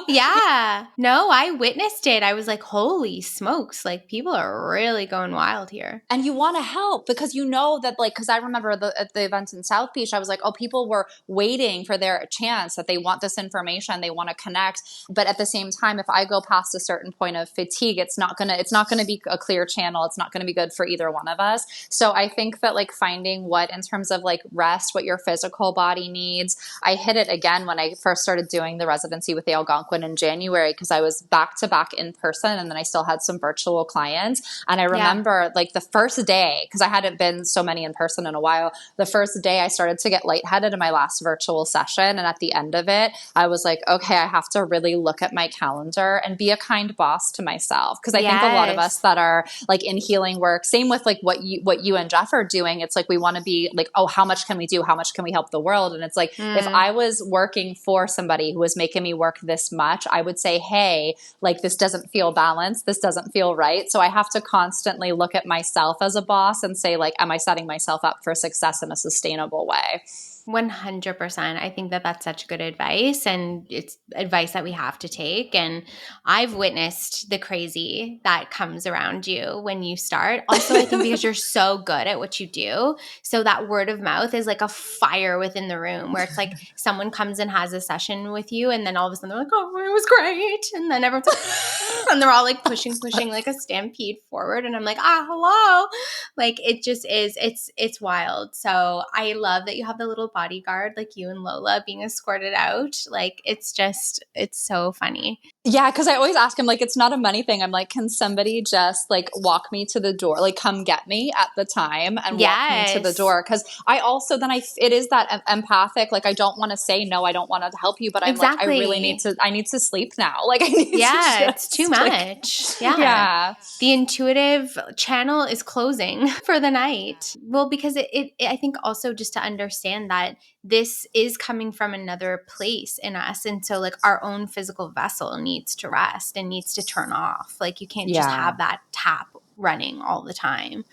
Yeah. No, I witnessed it. I was like, holy smokes. Like people are really going wild here. And you want to help because you know that like, because I remember at the events in South Beach, I was like, oh, people were waiting for their chance, that they want this information, they want to connect. But at the same time, if I go past a certain point of fatigue, it's not gonna be a clear channel. It's not gonna be good for either one of us. So I think that like finding what, in terms of like rest, what your physical body needs. I hit it again when I first started doing the residency with the Algonquin in January, because I was back to back in person and then I still had some virtual clients. And I remember like the first day, because I hadn't been so many in person in a while, the first day I started to get lightheaded in my last virtual session. And at the end of it, I was like, okay, I have to really look at my calendar and be a kind boss to myself. Because I think a lot of us that are like in healing work, same with like what you and Jeff are doing, it's like we want to be like, oh, how much can we do? How much can we help the world? And it's like, if I was working for somebody who was making me work this much, I would say, hey, like this doesn't feel balanced. This doesn't feel right. So I have to constantly look at myself as a boss and say, like, am I setting myself up for success in a sustainable way? 100%. I think that that's such good advice, and it's advice that we have to take. And I've witnessed the crazy that comes around you when you start. Also, I think because you're so good at what you do, so that word of mouth is like a fire within the room, where it's like someone comes and has a session with you and then all of a sudden they're like, oh, it was great. And then everyone's like, and they're all like pushing like a stampede forward. And I'm like, hello. Like it just is, it's wild. So I love that you have the little bodyguard like you and Lola being escorted out. Like it's so funny. Yeah, because I always ask him, like, it's not a money thing. I'm like, can somebody just like walk me to the door, like come get me at the time and walk me to the door? Because I also it is that empathic, like I don't want to say no, I don't want to help you, but I'm like, I really need to sleep now. Like I need to it's too much. Like, yeah. The intuitive channel is closing for the night. Well, because it I think also just to understand that this is coming from another place in us. And so like our own physical vessel needs to rest and needs to turn off. Like you can't just have that tap running all the time.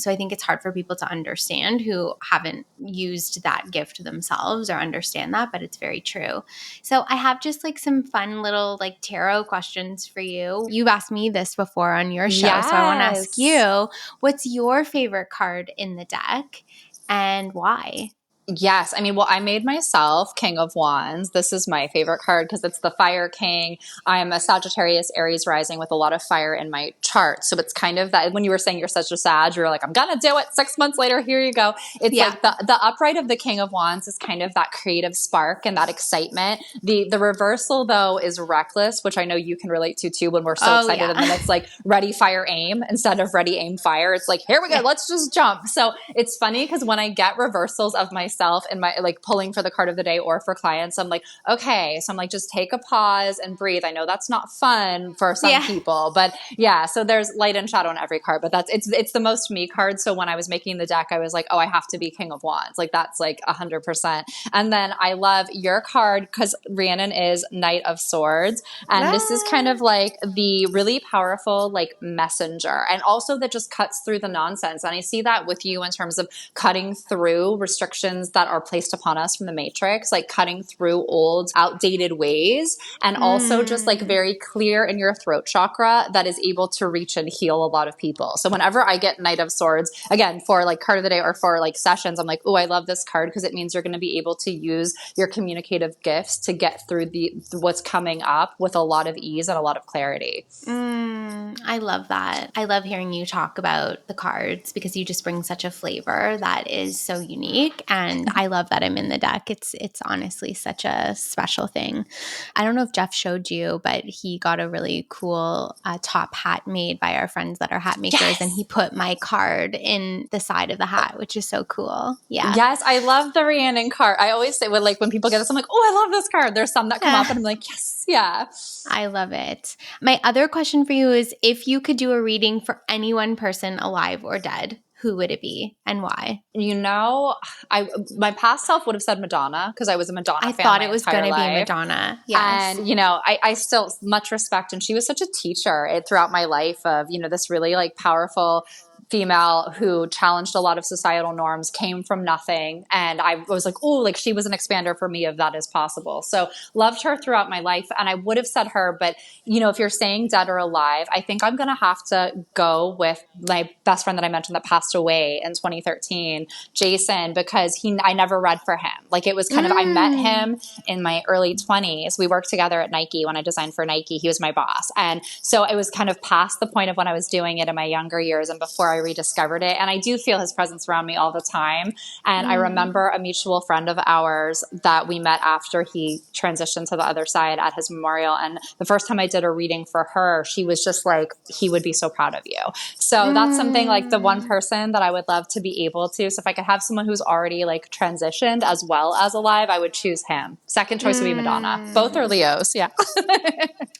So I think it's hard for people to understand who haven't used that gift themselves or understand that, but it's very true. So I have just like some fun little like tarot questions for you. You've asked me this before on your show, so I want to ask you, what's your favorite card in the deck and why? Yes. I mean, well, I made myself King of Wands. This is my favorite card because it's the Fire King. I'm a Sagittarius Aries rising with a lot of fire in my chart. So it's kind of that when you were saying you're such a Sag, you're like, I'm going to do it. 6 months later, here you go. It's like the upright of the King of Wands is kind of that creative spark and that excitement. The reversal, though, is reckless, which I know you can relate to too when we're so excited. And then it's like ready, fire, aim instead of ready, aim, fire. It's like, here we go. Let's just jump. So it's funny because when I get reversals of myself and my like pulling for the card of the day or for clients, I'm like, okay. So I'm like, just take a pause and breathe. I know that's not fun for some people, but yeah. So there's light and shadow in every card, but it's the most me card. So when I was making the deck, I was like, oh, I have to be King of Wands. Like that's like 100%. And then I love your card because Rhiannon is Knight of Swords. And this is kind of like the really powerful like messenger, and also that just cuts through the nonsense. And I see that with you in terms of cutting through restrictions that are placed upon us from the matrix, like cutting through old, outdated ways, and also just like very clear in your throat chakra that is able to reach and heal a lot of people. So whenever I get Knight of Swords, again, for like card of the day or for like sessions, I'm like, oh, I love this card because it means you're going to be able to use your communicative gifts to get through what's coming up with a lot of ease and a lot of clarity. I love that. I love hearing you talk about the cards because you just bring such a flavor that is so unique. And I love that I'm in the deck. It's honestly such a special thing. I don't know if Jeff showed you, but he got a really cool top hat made by our friends that are hat makers. And he put my card in the side of the hat, which is so cool. Yeah. Yes. I love the Rhiannon card. I always say when people get this, I'm like, oh, I love this card. There's some that come up and I'm like, yes. Yeah. I love it. My other question for you is if you could do a reading for any one person alive or dead, who would it be and why? My past self would have said Madonna because I was a Madonna fan. I thought my it was entire going to be life. Madonna. Yes. And, I still much respect. And she was such a teacher throughout my life of, this really like powerful female who challenged a lot of societal norms, came from nothing. And I was like, oh, like she was an expander for me of that is possible. So loved her throughout my life. And I would have said her, but if you're saying dead or alive, I think I'm going to have to go with my best friend that I mentioned that passed away in 2013, Jason, because I never read for him. Like it was kind of, I met him in my early 20s. We worked together at Nike when I designed for Nike. He was my boss. And so it was kind of past the point of when I was doing it in my younger years and before I rediscovered it. And I do feel his presence around me all the time. And I remember a mutual friend of ours that we met after he transitioned to the other side at his memorial. And the first time I did a reading for her, she was just like, he would be so proud of you. So that's something like the one person that I would love to be able to. So if I could have someone who's already like transitioned as well as alive, I would choose him. Second choice would be Madonna. Both are Leos. Yeah.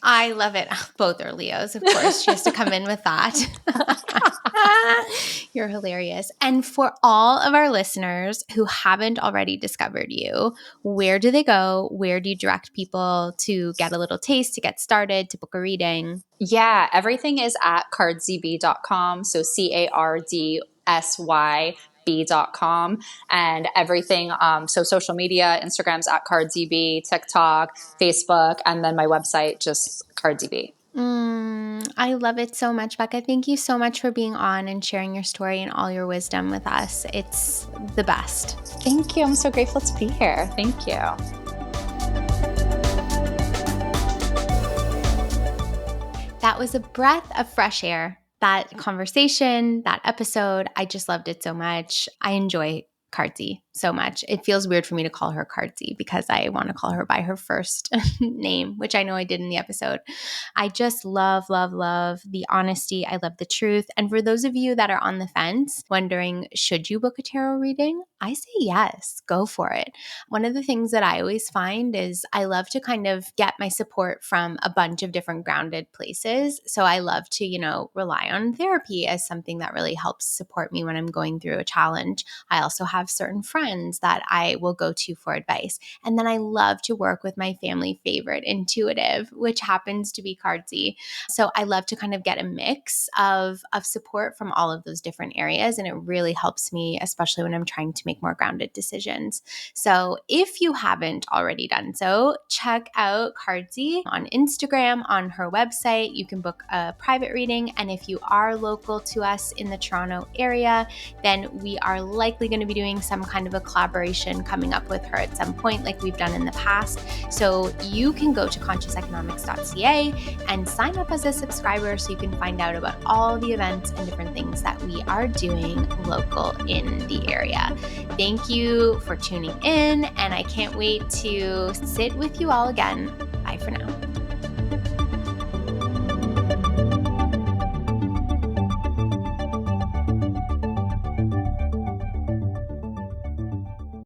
I love it. Both are Leos, of course. She has to come in with that. You're hilarious. And for all of our listeners who haven't already discovered you, where do they go? Where do you direct people to get a little taste, to get started, to book a reading? Yeah, everything is at cardsy.com. So CARDSY.com and everything. So social media, Instagram's at Cardsy B, TikTok, Facebook, and then my website, just Cardsy B. I love it so much, Becca. Thank you so much for being on and sharing your story and all your wisdom with us. It's the best. Thank you. I'm so grateful to be here. Thank you. That was a breath of fresh air. That conversation, that episode, I just loved it so much. I enjoy Cardsy so much. It feels weird for me to call her Cardsy because I want to call her by her first name, which I know I did in the episode. I just love the honesty. I love the truth. And for those of you that are on the fence, wondering, should you book a tarot reading? I say yes, go for it. One of the things that I always find is I love to kind of get my support from a bunch of different grounded places. So I love to, rely on therapy as something that really helps support me when I'm going through a challenge. I also have certain friends that I will go to for advice. And then I love to work with my family favorite intuitive, which happens to be Cardsy. So I love to kind of get a mix of support from all of those different areas. And it really helps me, especially when I'm trying to make more grounded decisions. So if you haven't already done so, check out Cardsy on Instagram, on her website. You can book a private reading. And if you are local to us in the Toronto area, then we are likely going to be doing some kind of a collaboration coming up with her at some point like we've done in the past. So you can go to consciouseconomics.ca and sign up as a subscriber so you can find out about all the events and different things that we are doing local in the area. Thank you for tuning in, and I can't wait to sit with you all again. Bye for now.